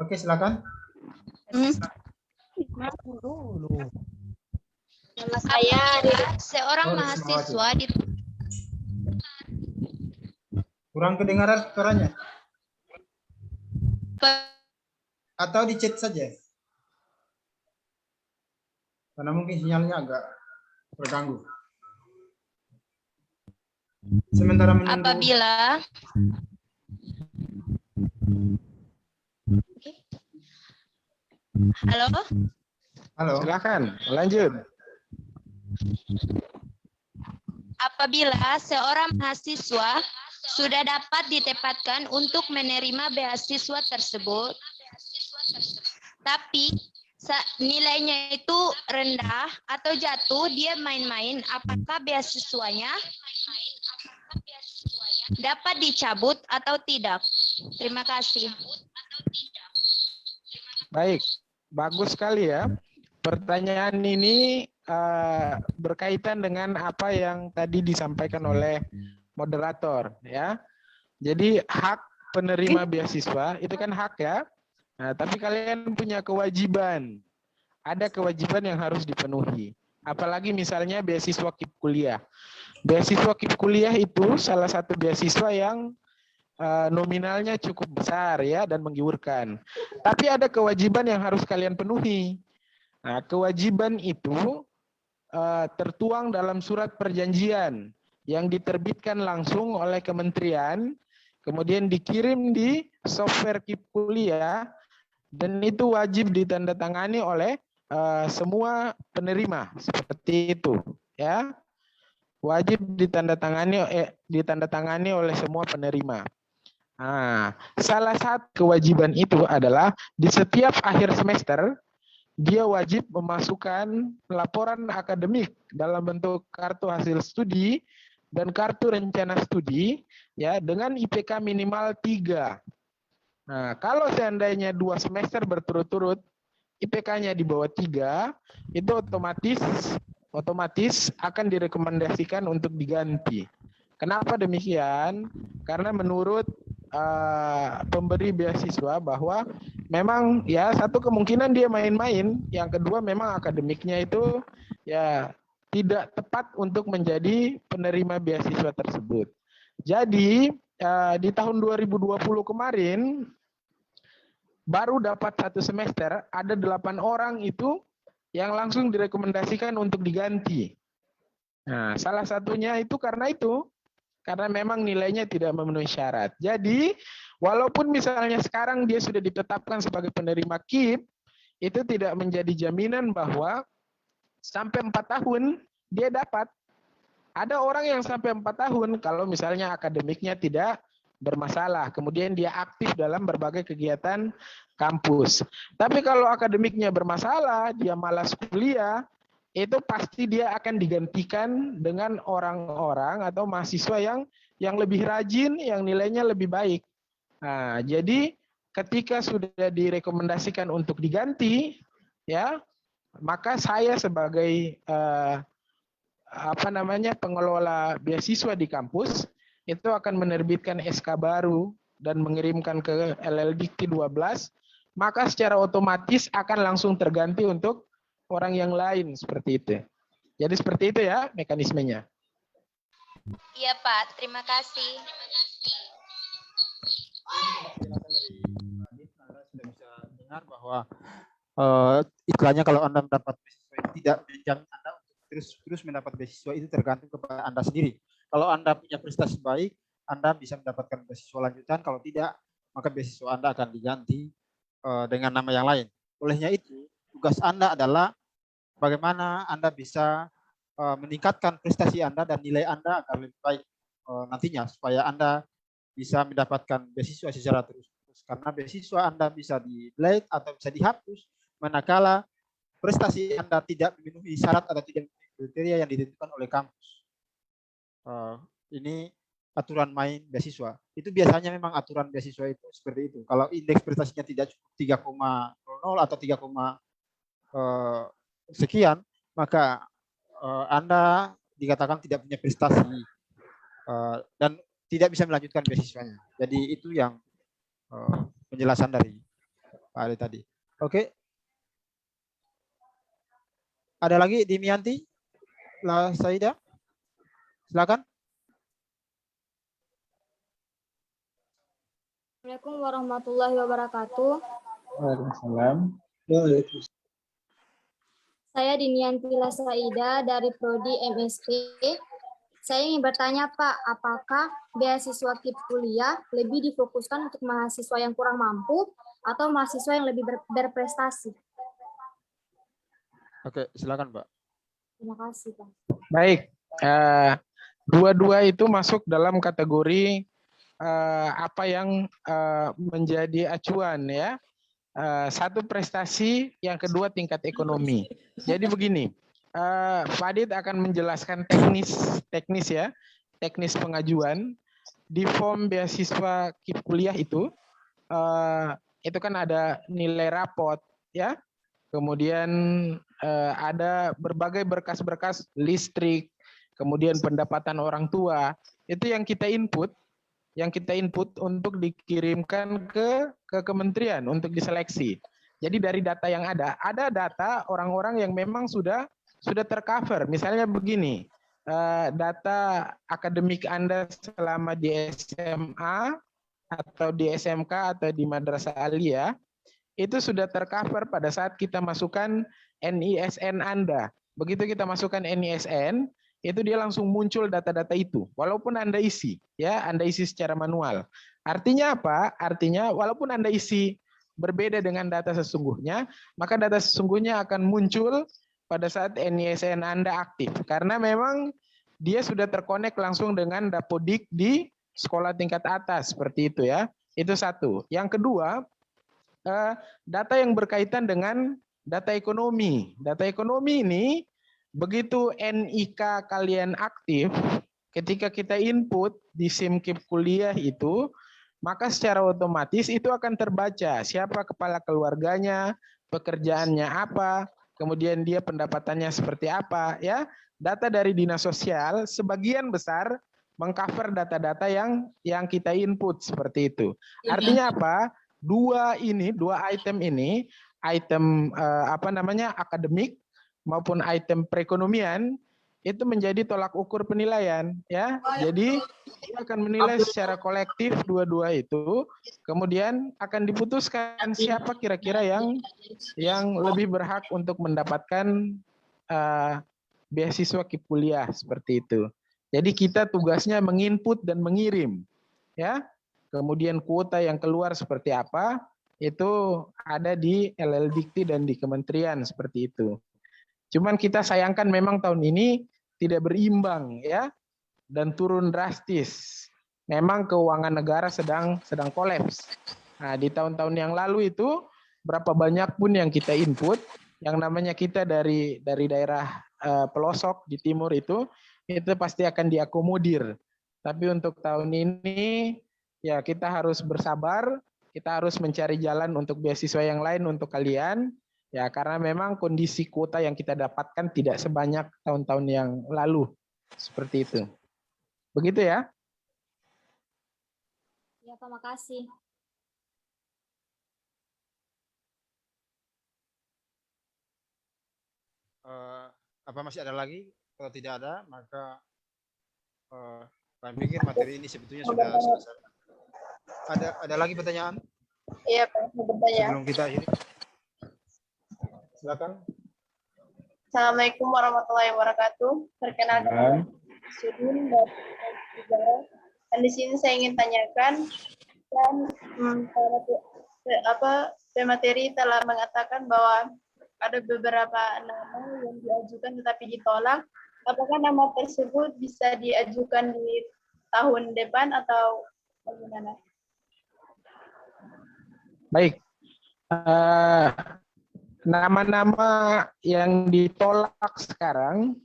Oke, silakan. Nama saya seorang mahasiswa di Kurang kedengaran suaranya. Atau di chat saja. Karena mungkin sinyalnya agak terganggu. Sementara menunggu. apabila Halo? Halo. Silakan, lanjut. Apabila seorang mahasiswa sudah dapat ditempatkan untuk menerima beasiswa tersebut, tapi nilainya itu rendah atau jatuh, dia main-main, apakah beasiswanya dapat dicabut atau tidak? Terima kasih. Baik, bagus sekali ya. Pertanyaan ini berkaitan dengan apa yang tadi disampaikan oleh moderator ya. Jadi hak penerima beasiswa itu kan hak ya. Nah, tapi kalian punya kewajiban. Ada kewajiban yang harus dipenuhi. Apalagi misalnya beasiswa KIP kuliah. Beasiswa KIP kuliah itu salah satu beasiswa yang nominalnya cukup besar ya dan menggiurkan. Tapi ada kewajiban yang harus kalian penuhi. Nah, kewajiban itu tertuang dalam surat perjanjian yang diterbitkan langsung oleh kementerian kemudian dikirim di software KIP kuliah, dan itu wajib ditandatangani oleh semua penerima, seperti itu, ya. Wajib ditandatangani oleh semua penerima. Nah, salah satu kewajiban itu adalah di setiap akhir semester dia wajib memasukkan laporan akademik dalam bentuk kartu hasil studi dan kartu rencana studi, ya, dengan IPK minimal 3. Nah, kalau seandainya 2 semester berturut-turut IPK-nya di bawah 3, itu otomatis akan direkomendasikan untuk diganti. Kenapa demikian? Karena menurut pemberi beasiswa bahwa memang ya satu kemungkinan dia main-main, yang kedua memang akademiknya itu ya tidak tepat untuk menjadi penerima beasiswa tersebut. Jadi di tahun 2020 kemarin baru dapat 1 semester, ada 8 orang itu yang langsung direkomendasikan untuk diganti. Nah, salah satunya itu karena memang nilainya tidak memenuhi syarat. Jadi, walaupun misalnya sekarang dia sudah ditetapkan sebagai penerima KIP, itu tidak menjadi jaminan bahwa sampai 4 tahun dia dapat. Ada orang yang sampai 4 tahun kalau misalnya akademiknya tidak bermasalah, kemudian dia aktif dalam berbagai kegiatan kampus. Tapi kalau akademiknya bermasalah, dia malas kuliah, itu pasti dia akan digantikan dengan orang-orang atau mahasiswa yang lebih rajin, yang nilainya lebih baik. Nah, jadi ketika sudah direkomendasikan untuk diganti, ya, maka saya sebagai pengelola beasiswa di kampus itu akan menerbitkan SK baru dan mengirimkan ke LLDikti 12, maka secara otomatis akan langsung terganti untuk orang yang lain, seperti itu. Jadi seperti itu ya mekanismenya. Iya Pak, terima kasih. Anda sudah bisa dengar bahwa iklannya kalau Anda mendapat beasiswa itu tidak menjamin Anda untuk terus mendapat beasiswa, itu tergantung kepada Anda sendiri. Kalau Anda punya prestasi baik, Anda bisa mendapatkan beasiswa lanjutan. Kalau tidak, maka beasiswa Anda akan diganti dengan nama yang lain. Olehnya itu, tugas Anda adalah bagaimana Anda bisa meningkatkan prestasi Anda dan nilai Anda agar lebih baik nantinya, supaya Anda bisa mendapatkan beasiswa secara terus-menerus. Karena beasiswa Anda bisa di-delete atau bisa dihapus manakala prestasi Anda tidak memenuhi syarat atau tidak memenuhi kriteria yang ditentukan oleh kampus. Ini aturan main beasiswa. Itu biasanya memang aturan beasiswa itu seperti itu. Kalau indeks prestasinya tidak cukup 3,00 atau 3, sekian, maka Anda dikatakan tidak punya prestasi dan tidak bisa melanjutkan beasiswanya. Jadi itu yang penjelasan dari Pak Ali tadi. Oke. Ada lagi Dimianti? Saida? Silakan. Assalamualaikum warahmatullahi wabarakatuh. Waalaikumsalam. Saya Dinianti Saida dari Prodi MSP. Saya ingin bertanya Pak, apakah beasiswa KIP kuliah lebih difokuskan untuk mahasiswa yang kurang mampu atau mahasiswa yang lebih berprestasi? Oke, silakan Pak. Terima kasih Pak. Baik, dua-dua itu masuk dalam kategori apa yang menjadi acuan ya. Satu prestasi, yang kedua tingkat ekonomi. Jadi begini, Fadid akan menjelaskan teknis ya, teknis pengajuan di form beasiswa KIP kuliah itu kan ada nilai rapot ya, kemudian ada berbagai berkas-berkas listrik, kemudian pendapatan orang tua, itu yang kita input untuk dikirimkan ke kementerian untuk diseleksi. Jadi dari data yang ada data orang-orang yang memang sudah tercover. Misalnya begini, data akademik Anda selama di SMA atau di SMK atau di Madrasah Aliyah, itu sudah tercover pada saat kita masukkan NISN Anda. Begitu kita masukkan NISN, itu dia langsung muncul data-data itu. Walaupun Anda isi, ya, Anda isi secara manual. Artinya apa? Artinya walaupun Anda isi berbeda dengan data sesungguhnya, maka data sesungguhnya akan muncul pada saat NISN Anda aktif. Karena memang dia sudah terkonek langsung dengan Dapodik di sekolah tingkat atas, seperti itu ya. Itu satu. Yang kedua, data yang berkaitan dengan data ekonomi. Data ekonomi ini, begitu NIK kalian aktif, ketika kita input di SIMKIP kuliah itu, maka secara otomatis itu akan terbaca siapa kepala keluarganya, pekerjaannya apa, kemudian dia pendapatannya seperti apa, ya. Data dari dinas sosial sebagian besar mengcover data-data yang kita input seperti itu. Artinya apa? Dua item ini, item akademik maupun item perekonomian itu menjadi tolak ukur penilaian, ya. Jadi dia akan menilai secara kolektif dua-dua itu, kemudian akan diputuskan siapa kira-kira yang lebih berhak untuk mendapatkan beasiswa KIP kuliah seperti itu. Jadi kita tugasnya menginput dan mengirim, ya. Kemudian kuota yang keluar seperti apa itu ada di LLDikti dan di kementerian seperti itu. Cuman kita sayangkan memang tahun ini tidak berimbang, ya, dan turun drastis. Memang keuangan negara sedang kolaps. Nah, di tahun-tahun yang lalu itu berapa banyak pun yang kita input, yang namanya kita dari daerah pelosok di timur itu pasti akan diakomodir. Tapi untuk tahun ini ya kita harus bersabar, kita harus mencari jalan untuk beasiswa yang lain untuk kalian. Ya, karena memang kondisi kuota yang kita dapatkan tidak sebanyak tahun-tahun yang lalu. Seperti itu. Begitu ya? Ya, Pak, makasih. Apa masih ada lagi? Kalau tidak ada, maka kami pikir materi ini sebetulnya sudah selesai. Ada lagi pertanyaan? Iya, Pak, mau bertanya. Sebelum kita akhiri. Silakan. Assalamualaikum warahmatullahi wabarakatuh. Perkenalkan, Sudin dari Negara. Dan di sini saya ingin tanyakan, dan pemateri telah mengatakan bahwa ada beberapa nama yang diajukan tetapi ditolak. Apakah nama tersebut bisa diajukan di tahun depan atau bagaimana? Baik. Nama-nama yang ditolak sekarang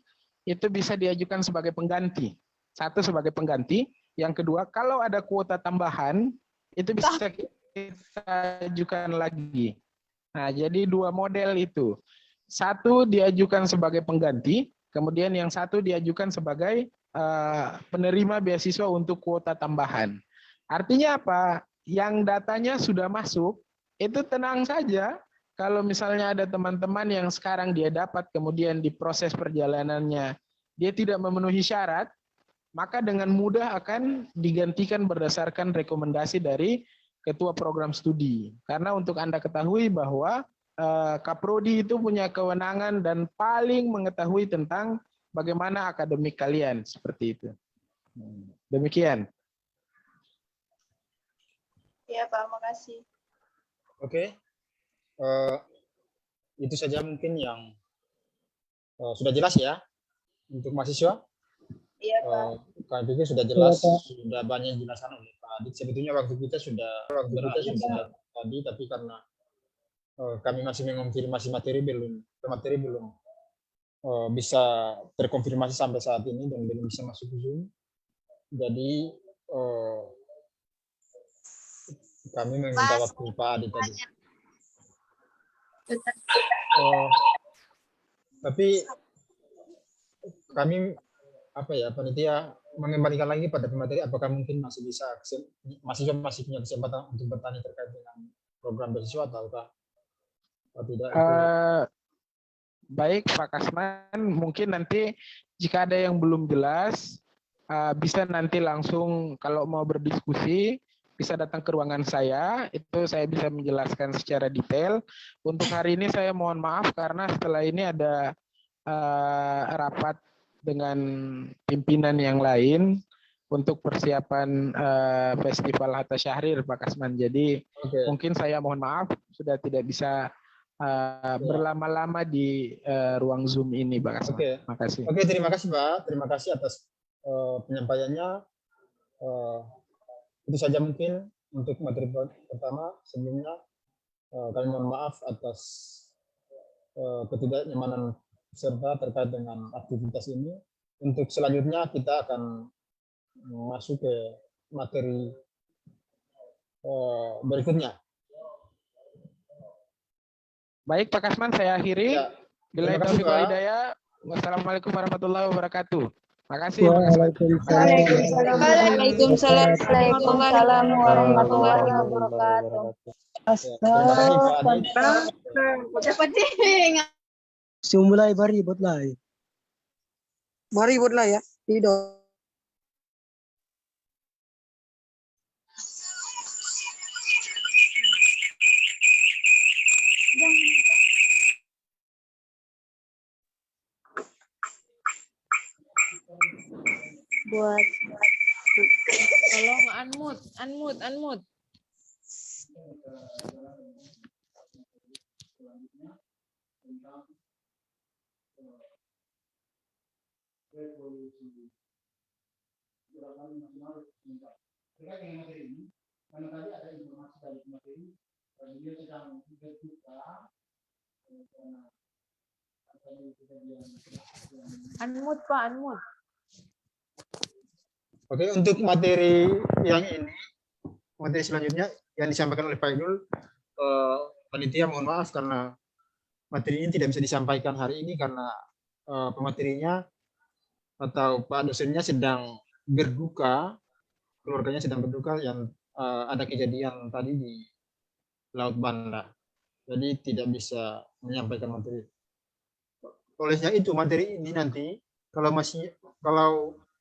itu bisa diajukan sebagai pengganti. Satu sebagai pengganti. Yang kedua, kalau ada kuota tambahan, itu bisa kita ajukan lagi. Nah, jadi dua model itu. Satu diajukan sebagai pengganti, kemudian yang satu diajukan sebagai penerima beasiswa untuk kuota tambahan. Artinya apa? Yang datanya sudah masuk, itu tenang saja. Kalau misalnya ada teman-teman yang sekarang dia dapat, kemudian di proses perjalanannya dia tidak memenuhi syarat, maka dengan mudah akan digantikan berdasarkan rekomendasi dari Ketua Program Studi. Karena untuk Anda ketahui bahwa Kaprodi itu punya kewenangan dan paling mengetahui tentang bagaimana akademik kalian, seperti itu. Demikian. Ya, Pak, makasih. Oke. Itu saja mungkin yang sudah jelas ya untuk mahasiswa. Iya, Pak. Kami pikir sudah jelas, sudah banyak jelasan oleh Pak Adit. Sebetulnya waktu kita sudah berakhir tadi, tapi karena kami masih mengonfirmasi materi belum bisa terkonfirmasi sampai saat ini dan belum bisa masuk Zoom. Jadi kami meminta waktu Pak Adit tadi. Tapi kami panitia mengembalikan lagi pada pemateri, apakah mungkin masih bisa mahasiswa masih punya kesempatan untuk bertanya terkait dengan program beasiswa ataukah tidak? Baik Pak Kasman, mungkin nanti jika ada yang belum jelas bisa nanti langsung kalau mau berdiskusi bisa datang ke ruangan saya, itu saya bisa menjelaskan secara detail. Untuk hari ini saya mohon maaf karena setelah ini ada rapat dengan pimpinan yang lain. untuk persiapan Festival Hatta Syahrir, Pak Kasman. Jadi mungkin saya mohon maaf sudah tidak bisa berlama-lama di ruang Zoom ini, Pak Kasman. Terima kasih. Oke, terima kasih Pak. Terima kasih atas penyampaiannya. Itu saja mungkin untuk materi pertama. Sebelumnya kami mohon maaf atas ketidaknyamanan peserta terkait dengan aktivitas ini. Untuk selanjutnya kita akan masuk ke materi berikutnya. Baik Pak Kasman, saya akhiri. Bila taufiq wal hidayah. Wassalamualaikum warahmatullahi wabarakatuh. Makasih. Waalaikumsalam warahmatullahi wabarakatuh. Sumulai bari botlay. Bari botlay ya. Tidak. Buat tolong unmute. Unmute Pak, unmute. Oke, untuk materi yang ini, materi selanjutnya yang disampaikan oleh Pak Igul, panitia mohon maaf karena materi ini tidak bisa disampaikan hari ini karena pematerinya atau Pak dosennya sedang berduka, keluarganya sedang berduka yang ada kejadian tadi di Laut Banda. Jadi tidak bisa menyampaikan materi. Olehnya itu materi ini nanti kalau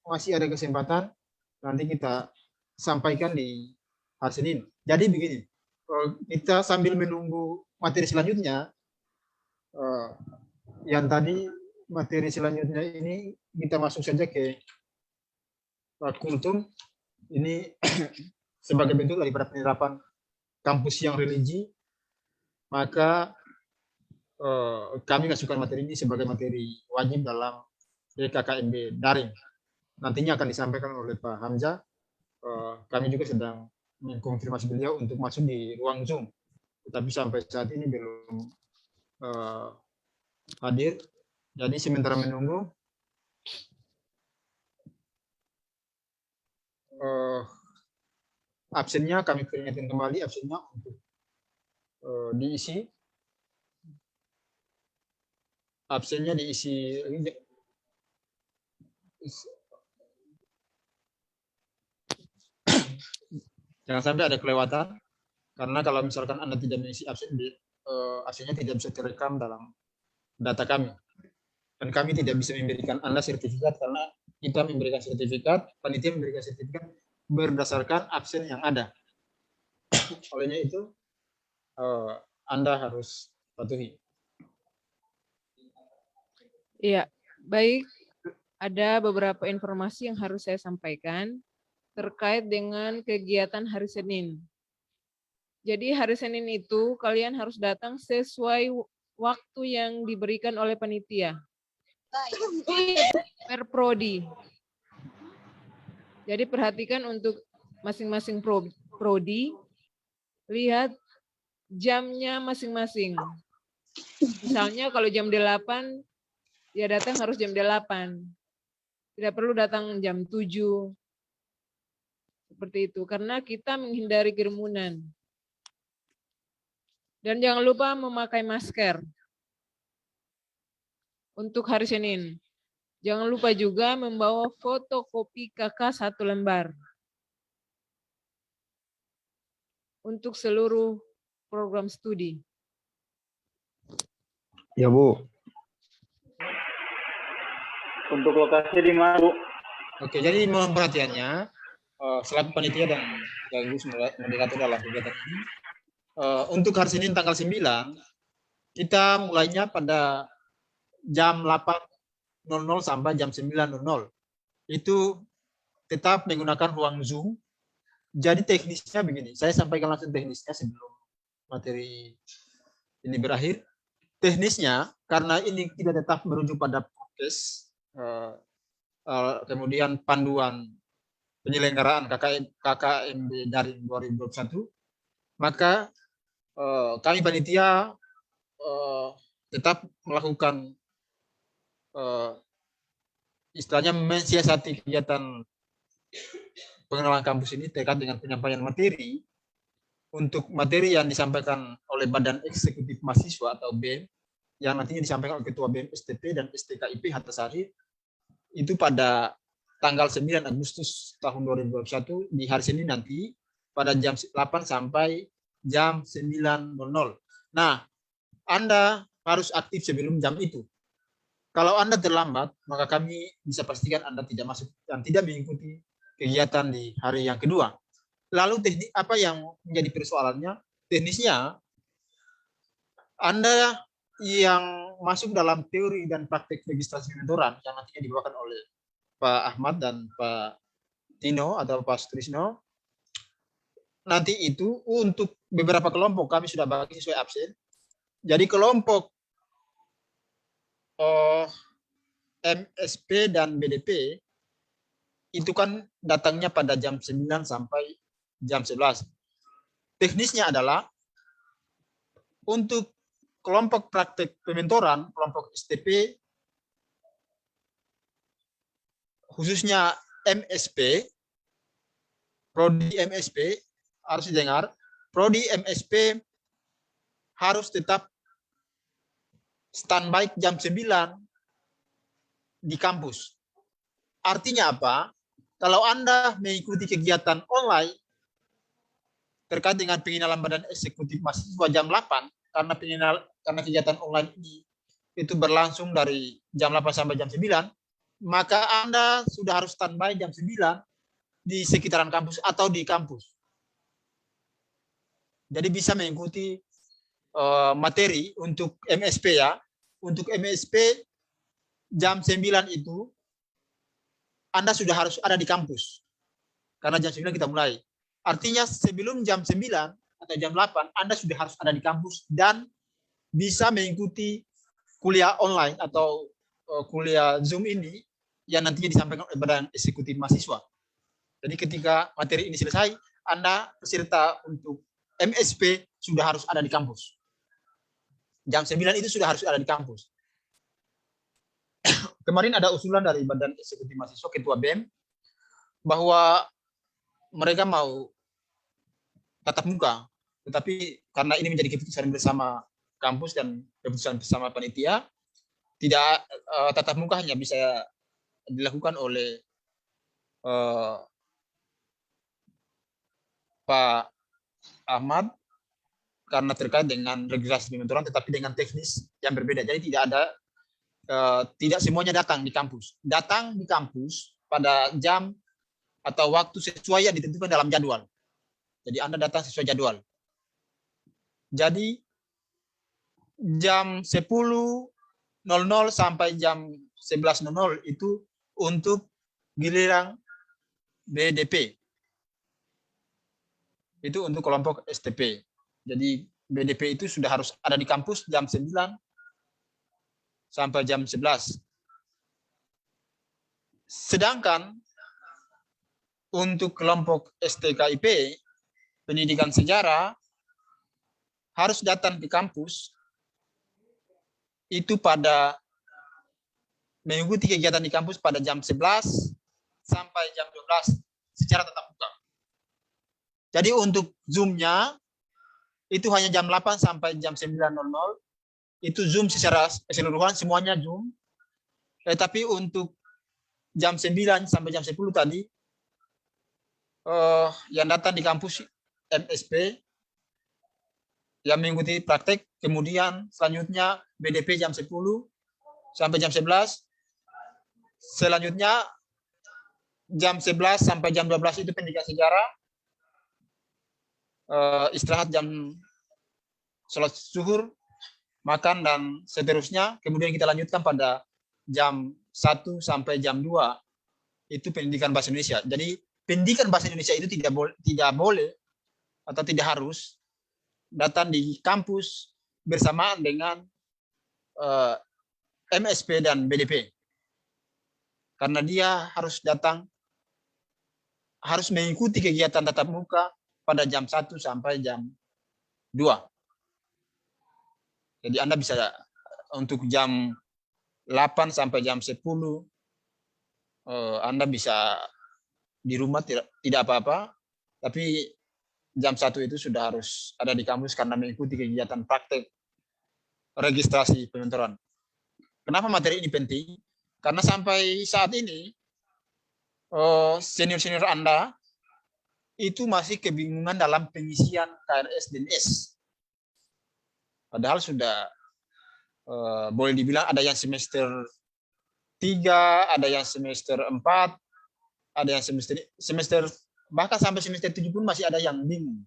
masih ada kesempatan nanti kita sampaikan di hari Senin. Jadi begini, kita sambil menunggu materi selanjutnya, yang tadi materi selanjutnya ini kita masuk saja ke kultum. Ini sebagai bentuk daripada penerapan kampus yang religi, maka kami masukkan materi ini sebagai materi wajib dalam BKKMB daring. Nantinya akan disampaikan oleh Pak Hamzah. Kami juga sedang mengkonfirmasi beliau untuk masuk di ruang Zoom. Tetapi sampai saat ini belum hadir. Jadi sementara menunggu, absennya kami peringatkan kembali, absennya untuk diisi. Absennya diisi. Jangan sampai ada kelewatan, karena kalau misalkan Anda tidak mengisi absen, absennya tidak bisa terekam dalam data kami. Dan kami tidak bisa memberikan Anda sertifikat karena kita memberikan sertifikat, panitia memberikan sertifikat berdasarkan absen yang ada. Olehnya itu, Anda harus patuhi. Iya, baik. Ada beberapa informasi yang harus saya sampaikan terkait dengan kegiatan hari Senin. Jadi hari Senin itu kalian harus datang sesuai waktu yang diberikan oleh panitia. Per prodi. Jadi perhatikan untuk masing-masing prodi, lihat jamnya masing-masing. Misalnya kalau jam 8, ya datang harus jam 8. Tidak perlu datang jam 7. Seperti itu, karena kita menghindari kerumunan. Dan jangan lupa memakai masker. Untuk hari Senin. Jangan lupa juga membawa fotokopi KK 1 lembar. Untuk seluruh program studi. Ya, Bu. Untuk lokasi di mana, Bu? Oke, jadi mohon perhatiannya. Selaku panitia dan sekaligus moderator dalam kegiatan ini, untuk hari Senin tanggal 9, kita mulainya pada jam 8.00 sampai jam 9.00. Itu tetap menggunakan ruang Zoom. Jadi teknisnya begini, saya sampaikan langsung teknisnya sebelum materi ini berakhir. Teknisnya, karena ini tidak tetap merujuk pada prokes, kemudian panduan penyelenggaraan KKMB dari 2021, maka kami panitia tetap melakukan istilahnya mensiasati kegiatan pengenalan kampus ini terkait dengan penyampaian materi. Untuk materi yang disampaikan oleh Badan Eksekutif Mahasiswa atau BEM, yang nantinya disampaikan oleh Ketua BEM STP dan STKIP Hatasari, itu pada tanggal 9 Agustus tahun 2021 di hari Senin nanti pada jam 8 sampai jam 9.00. Nah, Anda harus aktif sebelum jam itu. Kalau Anda terlambat, maka kami bisa pastikan Anda tidak masuk dan tidak mengikuti kegiatan di hari yang kedua. Lalu teknik apa yang menjadi persoalannya? Teknisnya, Anda yang masuk dalam teori dan praktek registrasi mentoran yang nantinya dibawakan oleh Pak Ahmad dan Pak Tino atau Pak Sutrisno, nanti itu untuk beberapa kelompok kami sudah bagi sesuai absen. Jadi kelompok MSP dan BDP itu kan datangnya pada jam 9 sampai jam 11. Teknisnya adalah untuk kelompok praktek pementoran, kelompok STP, khususnya MSP, Prodi MSP, harus didengar, Prodi MSP harus tetap standby jam 9 di kampus. Artinya apa? Kalau Anda mengikuti kegiatan online terkait dengan pengenalan Badan Eksekutif Mahasiswa jam 8, karena kegiatan online ini itu berlangsung dari jam 8 sampai jam 9, maka Anda sudah harus standby jam 9 di sekitaran kampus atau di kampus. Jadi bisa mengikuti materi untuk MSP ya. Untuk MSP jam 9 itu Anda sudah harus ada di kampus. Karena jam 9 kita mulai. Artinya sebelum jam 9 atau jam 8 Anda sudah harus ada di kampus dan bisa mengikuti kuliah online atau kuliah Zoom ini yang nantinya disampaikan oleh Badan Eksekutif Mahasiswa. Jadi ketika materi ini selesai, Anda peserta untuk MSP sudah harus ada di kampus. Jam 9 itu sudah harus ada di kampus. Kemarin ada usulan dari Badan Eksekutif Mahasiswa, Ketua BEM, bahwa mereka mau tatap muka, tetapi karena ini menjadi keputusan bersama kampus dan keputusan bersama panitia, tidak tatap muka hanya bisa dilakukan oleh Pak Ahmad karena terkait dengan registrasi pementoran, tetapi dengan teknis yang berbeda. Jadi tidak semuanya datang di kampus. Datang di kampus pada jam atau waktu sesuai yang ditentukan dalam jadwal. Jadi Anda datang sesuai jadwal. Jadi jam 10.00 sampai jam 11.00 itu untuk giliran BDP. Itu untuk kelompok STP. Jadi BDP itu sudah harus ada di kampus jam 9 sampai jam 11. Sedangkan untuk kelompok STKIP, pendidikan sejarah, harus datang ke kampus itu pada mengikuti kegiatan di kampus pada jam 11 sampai jam 12 secara tatap muka. Jadi untuk Zoom-nya itu hanya jam 8 sampai jam 9.00. Itu Zoom secara keseluruhan, semuanya Zoom. Tetapi untuk jam 9 sampai jam 10 tadi, yang datang di kampus MSP, yang mengikuti praktek, kemudian selanjutnya BDP jam 10 sampai jam 11, selanjutnya jam 11 sampai jam 12 itu pendidikan sejarah, istirahat jam sholat zuhur, makan dan seterusnya. Kemudian kita lanjutkan pada jam 1 sampai jam 2 itu pendidikan bahasa Indonesia. Jadi pendidikan bahasa Indonesia itu tidak boleh atau tidak harus datang di kampus bersamaan dengan MSP dan BDP. Karena dia harus datang, harus mengikuti kegiatan tatap muka pada jam 1 sampai jam 2. Jadi Anda bisa untuk jam 8 sampai jam 10, Anda bisa di rumah tidak apa-apa, tapi jam 1 itu sudah harus ada di kampus karena mengikuti kegiatan praktek registrasi pementoran. Kenapa materi ini penting? Karena sampai saat ini senior-senior Anda itu masih kebingungan dalam pengisian KRS dan S. Padahal sudah boleh dibilang ada yang semester 3, ada yang semester 4, ada yang semester bahkan sampai semester 7 pun masih ada yang bingung.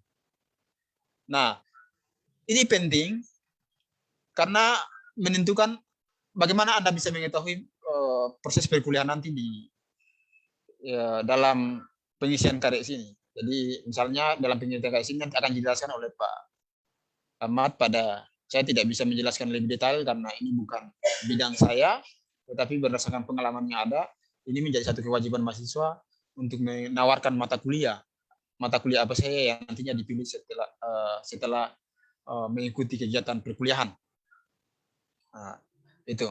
Nah, ini penting karena menentukan bagaimana Anda bisa mengetahui proses perkuliahan nanti di dalam pengisian KRS ini. Jadi misalnya dalam pengisian KRS ini nanti akan dijelaskan oleh Pak Ahmad saya tidak bisa menjelaskan lebih detail karena ini bukan bidang saya, tetapi berdasarkan pengalaman yang ada, ini menjadi satu kewajiban mahasiswa untuk menawarkan mata kuliah apa saja yang nantinya dipilih setelah mengikuti kegiatan perkuliahan. Nah, itu.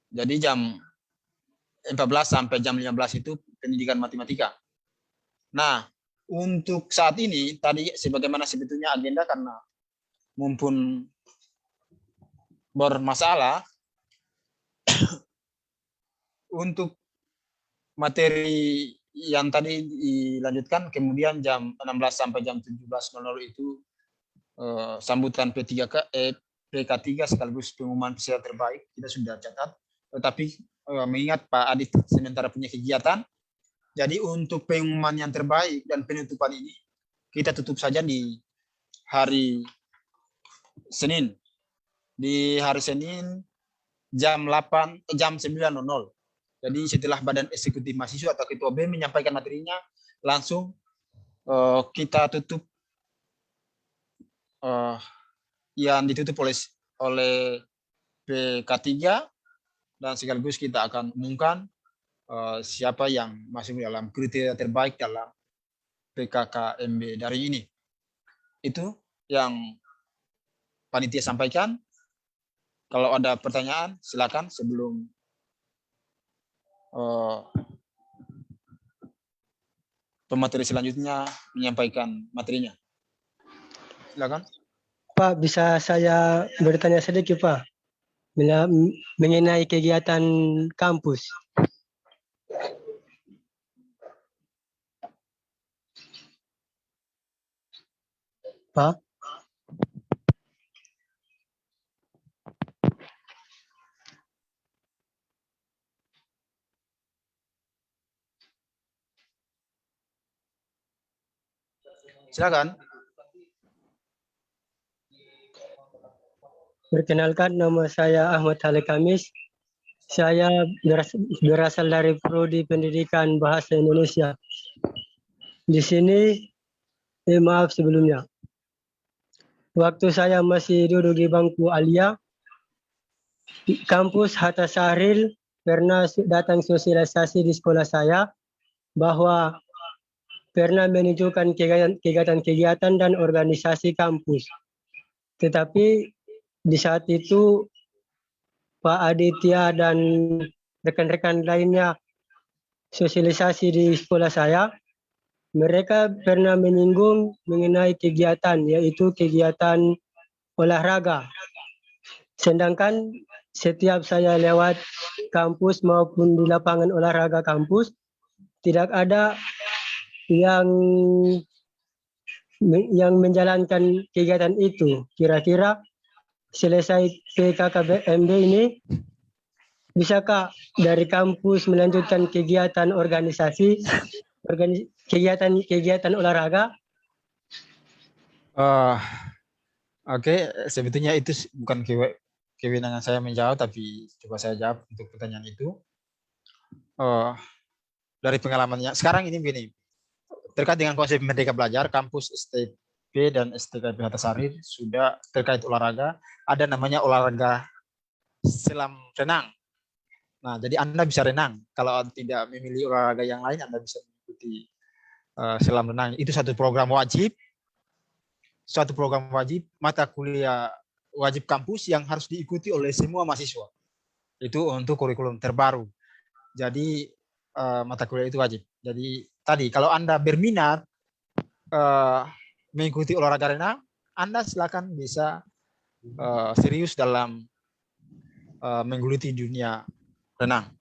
Jadi jam 14 sampai jam 15 itu pendidikan matematika. Nah, untuk saat ini tadi sebagaimana sebetulnya agenda karena mumpun bermasalah untuk materi yang tadi dilanjutkan, kemudian jam 16 sampai jam 17.00 itu sambutan PK3 sekaligus pengumuman peserta terbaik kita sudah catat. Tetapi mengingat Pak Adit sementara punya kegiatan, jadi untuk pengumuman yang terbaik dan penutupan ini kita tutup saja di hari Senin. Di hari Senin jam 9.00. Jadi setelah Badan Eksekutif Mahasiswa atau Ketua BEM menyampaikan materinya, langsung kita tutup yang ditutup oleh PK3 dan sekaligus kita akan umumkan siapa yang masuk dalam kriteria terbaik dalam PKKMB dari ini. Itu yang panitia sampaikan. Kalau ada pertanyaan, silakan sebelum pemateri selanjutnya menyampaikan materinya. Silakan. Pak, bisa saya bertanya sedikit, Pak, mengenai kegiatan kampus? Pak? Silakan. Perkenalkan, nama saya Ahmad Halil Kamis. Saya berasal dari Prodi Pendidikan Bahasa Indonesia. Di sini, maaf sebelumnya. Waktu saya masih duduk di bangku Alia, kampus Hatta Sahril pernah datang sosialisasi di sekolah saya bahwa pernah menunjukkan kegiatan-kegiatan dan organisasi kampus. Tetapi di saat itu Pak Aditya dan rekan-rekan lainnya sosialisasi di sekolah saya, mereka pernah menyinggung mengenai kegiatan, yaitu kegiatan olahraga. Sedangkan setiap saya lewat kampus maupun di lapangan olahraga kampus, tidak ada yang menjalankan kegiatan itu. Kira-kira selesai PKKMB ini, bisakah dari kampus melanjutkan kegiatan organisasi, kegiatan olahraga? Oke, sebetulnya itu bukan kewenangan saya menjawab, tapi coba saya jawab untuk pertanyaan itu. dari pengalamannya. Sekarang ini begini, terkait dengan konsep Merdeka Belajar, kampus STP dan STKIP Hatasari sudah terkait olahraga, ada namanya olahraga selam renang. Nah, jadi Anda bisa renang. Kalau tidak memilih olahraga yang lain, Anda bisa mengikuti selam renang. Itu satu program wajib, mata kuliah wajib kampus yang harus diikuti oleh semua mahasiswa. Itu untuk kurikulum terbaru. Jadi mata kuliah itu wajib. Jadi tadi kalau Anda berminat mengikuti olahraga renang, Anda silakan bisa serius dalam menggeluti dunia renang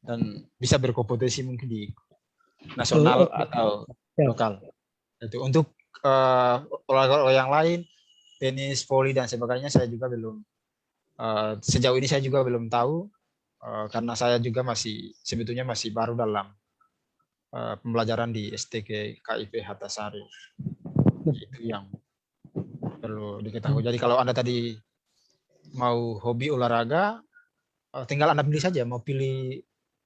dan bisa berkompetisi mungkin di nasional atau lokal. Itu untuk olahraga yang lain, tenis, voli dan sebagainya saya juga belum sejauh ini saya juga belum tahu karena saya juga sebetulnya masih baru dalam pembelajaran di STKIP Hatasari. Itu yang perlu diketahui. Jadi kalau Anda tadi mau hobi olahraga, tinggal Anda pilih saja, mau pilih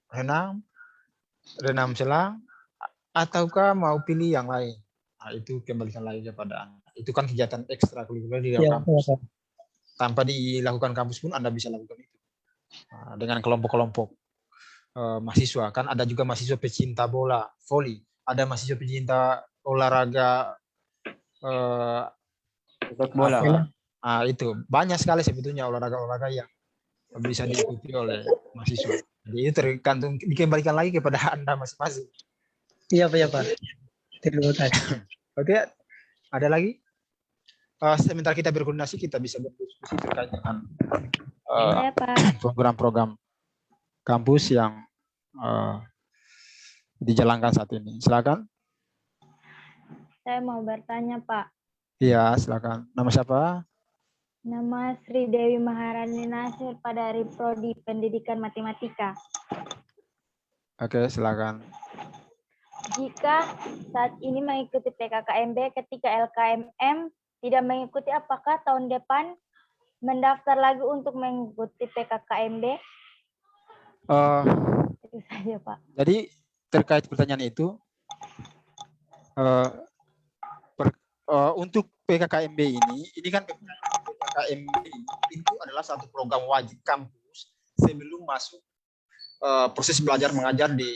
renang selang, ataukah mau pilih yang lain. Nah, itu kembalikan lagi kepada Anda. Itu kan kegiatan ekstrakurikuler di dalam kampus. Tanpa dilakukan kampus pun Anda bisa lakukan itu. Dengan kelompok-kelompok mahasiswa. Kan ada juga mahasiswa pecinta bola, voli. Ada mahasiswa pecinta olahraga bola. Itu banyak sekali sebetulnya olahraga-olahraga yang bisa diikuti oleh mahasiswa. Jadi itu tergantung, dikembalikan lagi kepada Anda masing-masing. Iya Pak. Terima kasih. Oke, ada lagi? Sementara kita berkoordinasi, kita bisa berdiskusi terkait dengan program-program kampus yang dijalankan saat ini. Silakan. Saya mau bertanya, Pak. Iya, silakan. Nama siapa? Nama Sri Dewi Maharani Nasir, Pak, dari Prodi Pendidikan Matematika. Oke, silakan. Jika saat ini mengikuti PKKMB, ketika LKMM tidak mengikuti, apakah tahun depan mendaftar lagi untuk mengikuti PKKMB? Itu saja, Pak. Jadi terkait pertanyaan itu, untuk PKKMB ini kan PKKMB itu adalah satu program wajib kampus sebelum masuk proses belajar mengajar di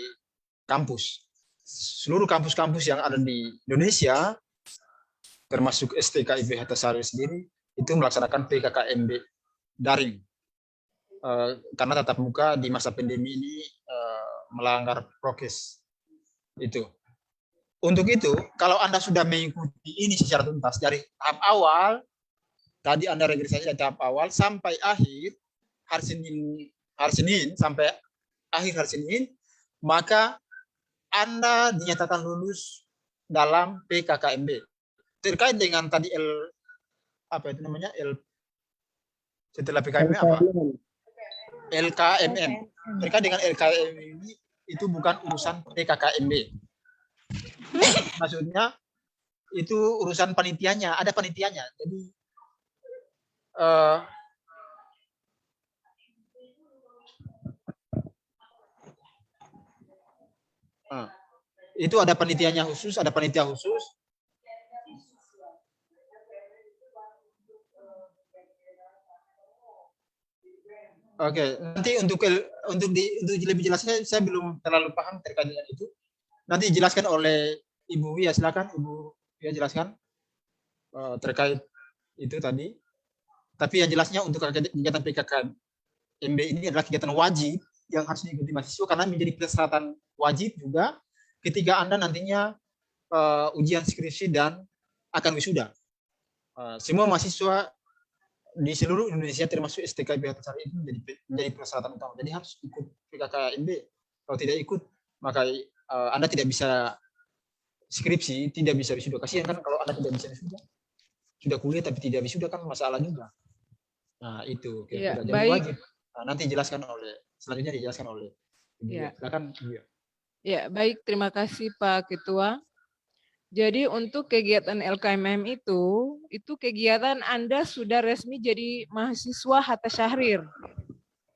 kampus. Seluruh kampus-kampus yang ada di Indonesia, termasuk STKIP Hatasari sendiri, itu melaksanakan PKKMB daring. Karena tatap muka di masa pandemi ini melanggar prokes. Itu. Untuk itu, kalau Anda sudah mengikuti ini secara tuntas dari tahap awal, tadi Anda registrasi dari tahap awal sampai akhir hari Senin sampai akhir hari Senin, maka Anda dinyatakan lulus dalam PKKMB. Terkait dengan tadi setelah PKKMB apa? LKMM. Terkait dengan LKMM ini, itu bukan urusan PKKMB. Maksudnya itu urusan panitianya, ada panitianya. Jadi itu ada panitianya khusus, ada panitia khusus. Oke, nanti untuk lebih jelasnya saya belum terlalu paham terkait dengan itu. Nanti dijelaskan oleh Ibu Wia, silakan Ibu Wia jelaskan terkait itu tadi. Tapi yang jelasnya untuk kegiatan PKKMB ini adalah kegiatan wajib yang harus diikuti mahasiswa karena menjadi persyaratan wajib juga ketika Anda nantinya ujian skripsi dan akan wisuda. Semua mahasiswa di seluruh Indonesia termasuk STKIP Hatasari itu menjadi persyaratan utama. Jadi harus ikut PKKMB. Kalau tidak ikut, maka Anda tidak bisa skripsi, tidak bisa wisuda. Kasihan kan kalau Anda tidak bisa wisuda. Sudah kuliah tapi tidak wisuda kan masalah juga. Nah, itu. Ya, jadi baik. wajib. Nah, nanti selanjutnya dijelaskan oleh Ibu. Ya. Silakan Ibu. Ya, baik. Terima kasih Pak Ketua. Jadi untuk kegiatan LKMM itu kegiatan Anda sudah resmi jadi mahasiswa Hatta Syahrir.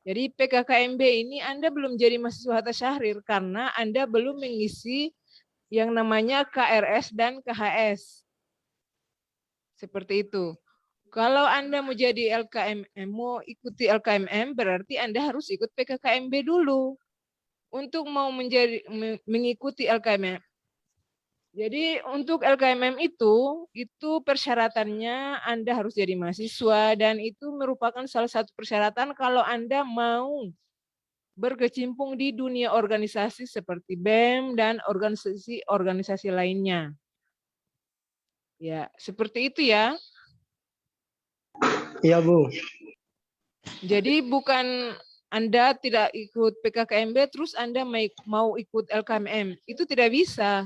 Jadi PKKMB ini Anda belum jadi mahasiswa Hatta Syahrir karena Anda belum mengisi yang namanya KRS dan KHS. Seperti itu. Kalau Anda mau jadi LKMM, mau ikuti LKMM, berarti Anda harus ikut PKKMB dulu untuk mau mengikuti LKMM. Jadi untuk LKMM itu persyaratannya Anda harus jadi mahasiswa dan itu merupakan salah satu persyaratan kalau Anda mau berkecimpung di dunia organisasi seperti BEM dan organisasi-organisasi lainnya. Ya, seperti itu ya. Iya, Bu. Jadi bukan Anda tidak ikut PKKMB terus Anda mau ikut LKMM. Itu tidak bisa.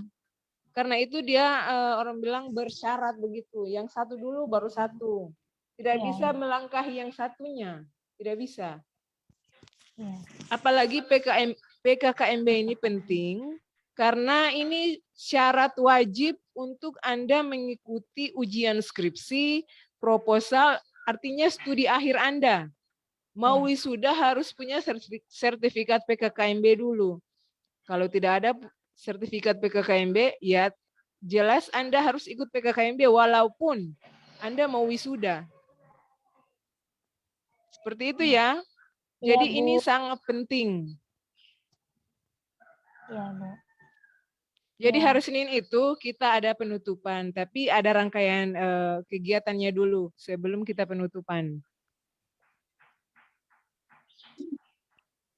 Karena itu dia orang bilang bersyarat begitu. Yang satu dulu baru satu. Tidak bisa melangkahi yang satunya. Tidak bisa. Apalagi PKKMB ini penting karena ini syarat wajib untuk Anda mengikuti ujian skripsi, proposal, artinya studi akhir Anda. Mau wisuda harus punya sertifikat PKKMB dulu. Kalau tidak ada sertifikat PKKMB, ya jelas Anda harus ikut PKKMB walaupun Anda mau wisuda. Seperti itu ya. Jadi Bu. ini sangat penting. Iya, Bu. Jadi hari Senin itu kita ada penutupan, tapi ada rangkaian kegiatannya dulu sebelum kita penutupan.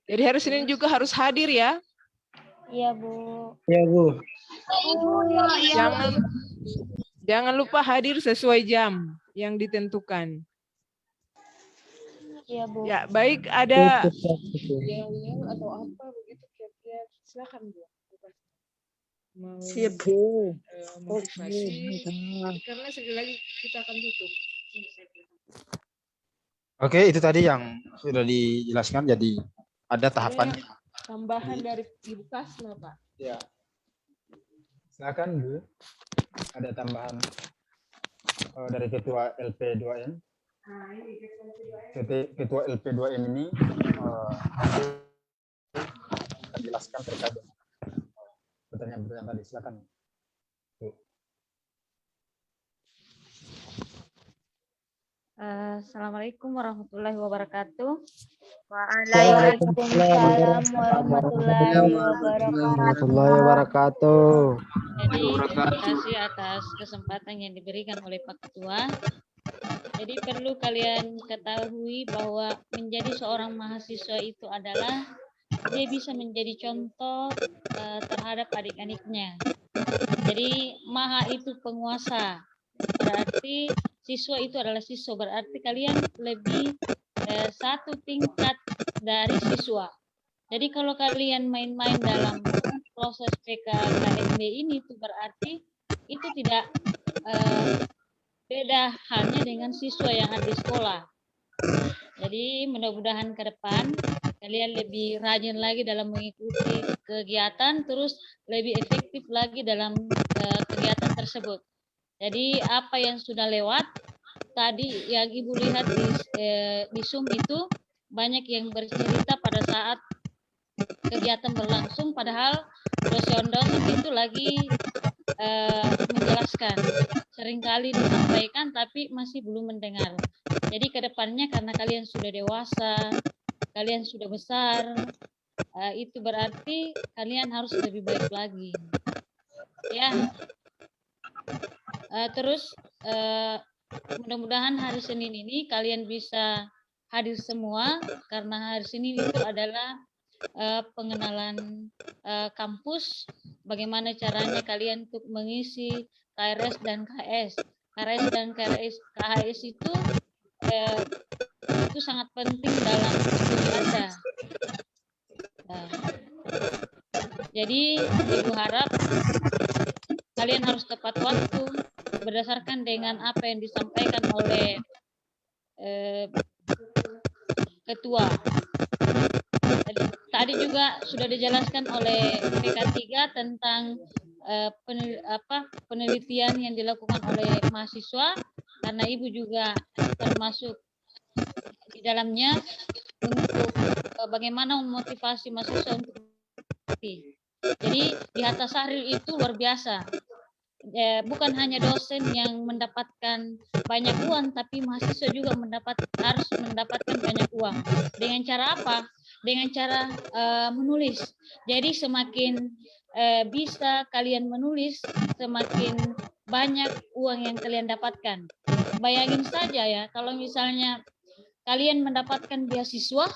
Jadi hari Senin juga harus hadir ya. Iya, Bu. Iya, Bu. Jangan lupa hadir sesuai jam yang ditentukan. Iya, Bu. Ya, baik ada yel-yel atau apa begitu kira-kira silakan Bu. Siap, Bu. Motivasi. Karena sekali lagi kita akan tutup. Oke, itu tadi yang sudah dijelaskan. Jadi ada tahapan. Tambahan dari Ibu Kasma, Pak. Ya. Silakan Bu. Ada tambahan dari Ketua LP2M. Ketua LP2M ini akan jelaskan terkait dengan pertanyaan-pertanyaan tadi. Silakan. Bu. Assalamualaikum warahmatullahi wabarakatuh. Waalaikumsalam warahmatullahi wabarakatuh. Jadi terima kasih atas kesempatan yang diberikan oleh Pak Ketua. Jadi perlu kalian ketahui bahwa menjadi seorang mahasiswa itu adalah dia bisa menjadi contoh terhadap adik-adiknya. Jadi maha itu penguasa. Berarti siswa itu adalah siswa. Berarti kalian lebih satu tingkat dari siswa. Jadi kalau kalian main-main dalam proses PKKMB ini itu berarti itu tidak beda halnya dengan siswa yang ada di sekolah. Jadi mudah-mudahan ke depan kalian lebih rajin lagi dalam mengikuti kegiatan, terus lebih efektif lagi dalam kegiatan tersebut. Jadi apa yang sudah lewat tadi yang Ibu lihat di Zoom itu banyak yang bercerita pada saat kegiatan berlangsung, padahal dosen-dosen itu lagi menjelaskan. Seringkali disampaikan tapi masih belum mendengar. Jadi ke depannya karena kalian sudah dewasa, kalian sudah besar, itu berarti kalian harus lebih baik lagi. Ya. Terus mudah-mudahan hari Senin ini kalian bisa hadir semua karena hari Senin itu adalah pengenalan kampus, bagaimana caranya kalian untuk mengisi KRS dan KHS. KRS dan KHS itu sangat penting dalam studi Anda. Jadi Ibu harap kalian harus tepat waktu berdasarkan dengan apa yang disampaikan oleh Ketua. Tadi juga sudah dijelaskan oleh PK3 tentang penelitian yang dilakukan oleh mahasiswa, karena Ibu juga termasuk di dalamnya untuk bagaimana memotivasi mahasiswa untuk jadi di Hatta Sahril itu luar biasa. Bukan hanya dosen yang mendapatkan banyak uang, tapi mahasiswa juga harus mendapatkan banyak uang. Dengan cara apa? Dengan cara menulis. Jadi semakin bisa kalian menulis, semakin banyak uang yang kalian dapatkan. Bayangin saja ya, kalau misalnya kalian mendapatkan beasiswa,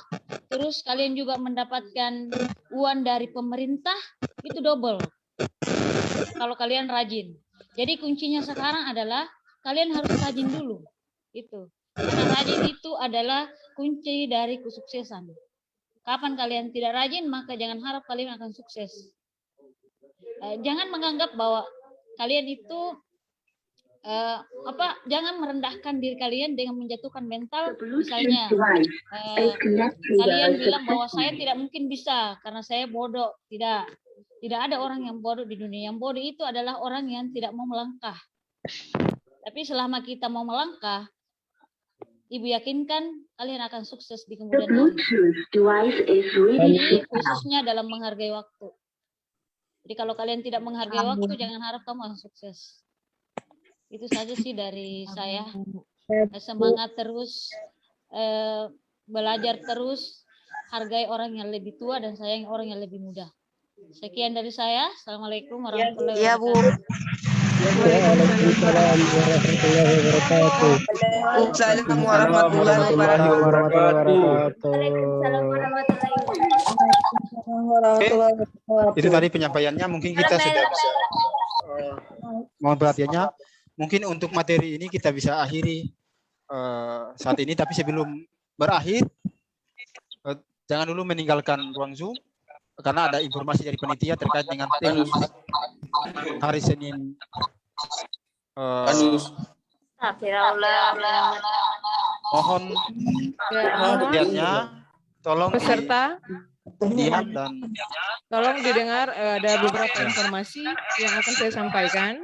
terus kalian juga mendapatkan uang dari pemerintah, itu double. Kalau kalian rajin. Jadi kuncinya sekarang adalah kalian harus rajin dulu. Itu. Karena rajin itu adalah kunci dari kesuksesan. Kapan kalian tidak rajin, maka jangan harap kalian akan sukses. Jangan menganggap bahwa kalian itu jangan merendahkan diri kalian dengan menjatuhkan mental. Misalnya kalian bilang bahwa saya tidak mungkin bisa karena saya bodoh. Tidak ada orang yang bodoh di dunia. Yang bodoh itu adalah orang yang tidak mau melangkah. Tapi selama kita mau melangkah, Ibu yakinkan kalian akan sukses di kemudian hari. Jadi khususnya dalam menghargai waktu. Jadi kalau kalian tidak menghargai waktu, jangan harap kamu akan sukses. Itu saja sih dari saya. Semangat terus, belajar terus, hargai orang yang lebih tua dan sayangi orang yang lebih muda. Sekian dari saya. Assalamualaikum warahmatullahi wabarakatuh. Waalaikumsalam warahmatullahi wabarakatuh. Waalaikumsalam warahmatullahi wabarakatuh. Itu tadi penyampaiannya, mungkin kita sudah bisa mohon perhatiannya. Mungkin untuk materi ini kita bisa akhiri saat ini, tapi sebelum berakhir jangan dulu meninggalkan ruang Zoom karena ada informasi dari panitia terkait dengan tema hari Senin. Mohon perhatiannya, tolong peserta lihat dan tolong didengar, ada beberapa informasi yang akan saya sampaikan.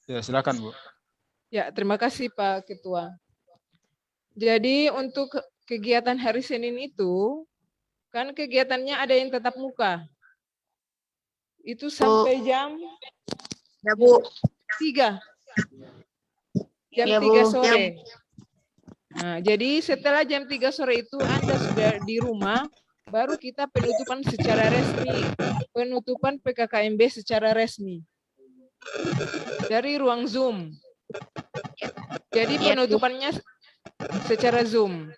ya, silakan Bu. Ya, terima kasih Pak Ketua. Jadi untuk kegiatan hari Senin itu, kan kegiatannya ada yang tatap muka. Itu sampai jam Ya, Bu. 3. Jam Ya, 3 Bu. sore. Nah, jadi setelah jam 3 sore itu Anda sudah di rumah, baru kita penutupan secara resmi. Penutupan PKKMB secara resmi. Dari ruang Zoom. Jadi penutupannya secara Zoom.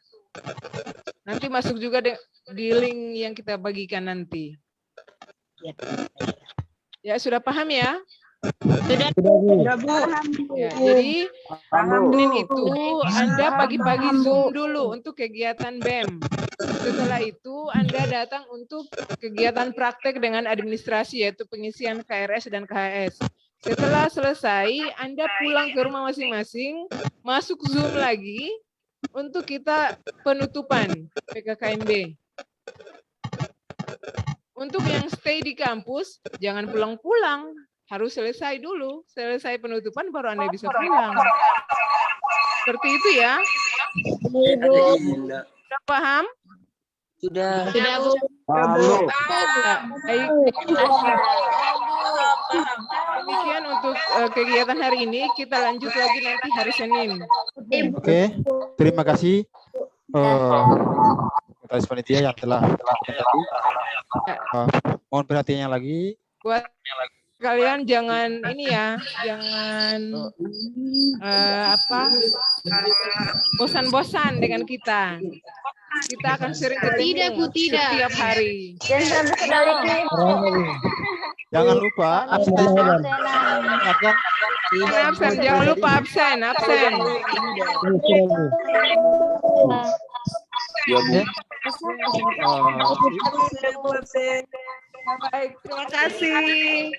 Nanti masuk juga di link yang kita bagikan nanti. Ya, sudah paham ya? Sudah, Bu. Ya, jadi Senin itu Anda pagi-pagi Zoom dulu untuk kegiatan BEM. Setelah itu Anda datang untuk kegiatan praktek dengan administrasi, yaitu pengisian KRS dan KHS. Setelah selesai, Anda pulang ke rumah masing-masing, masuk Zoom lagi untuk kita penutupan PKKMB. Untuk yang stay di kampus, jangan pulang-pulang. Harus selesai dulu. Selesai penutupan baru Anda bisa pulang. Seperti itu ya. Sudah paham? Sudah. Sudah, Bu. Baik. Demikian untuk kegiatan hari ini. Kita lanjut lagi nanti hari Senin. Oke, terima kasih atas panitia yang telah mohon perhatiannya lagi. Buat kalian jangan ini ya, jangan bosan-bosan dengan kita. Kita akan sering ketemu setiap hari. Jangan lupa absen. Jangan lupa absen. Ya, Bu. Baik, terima kasih.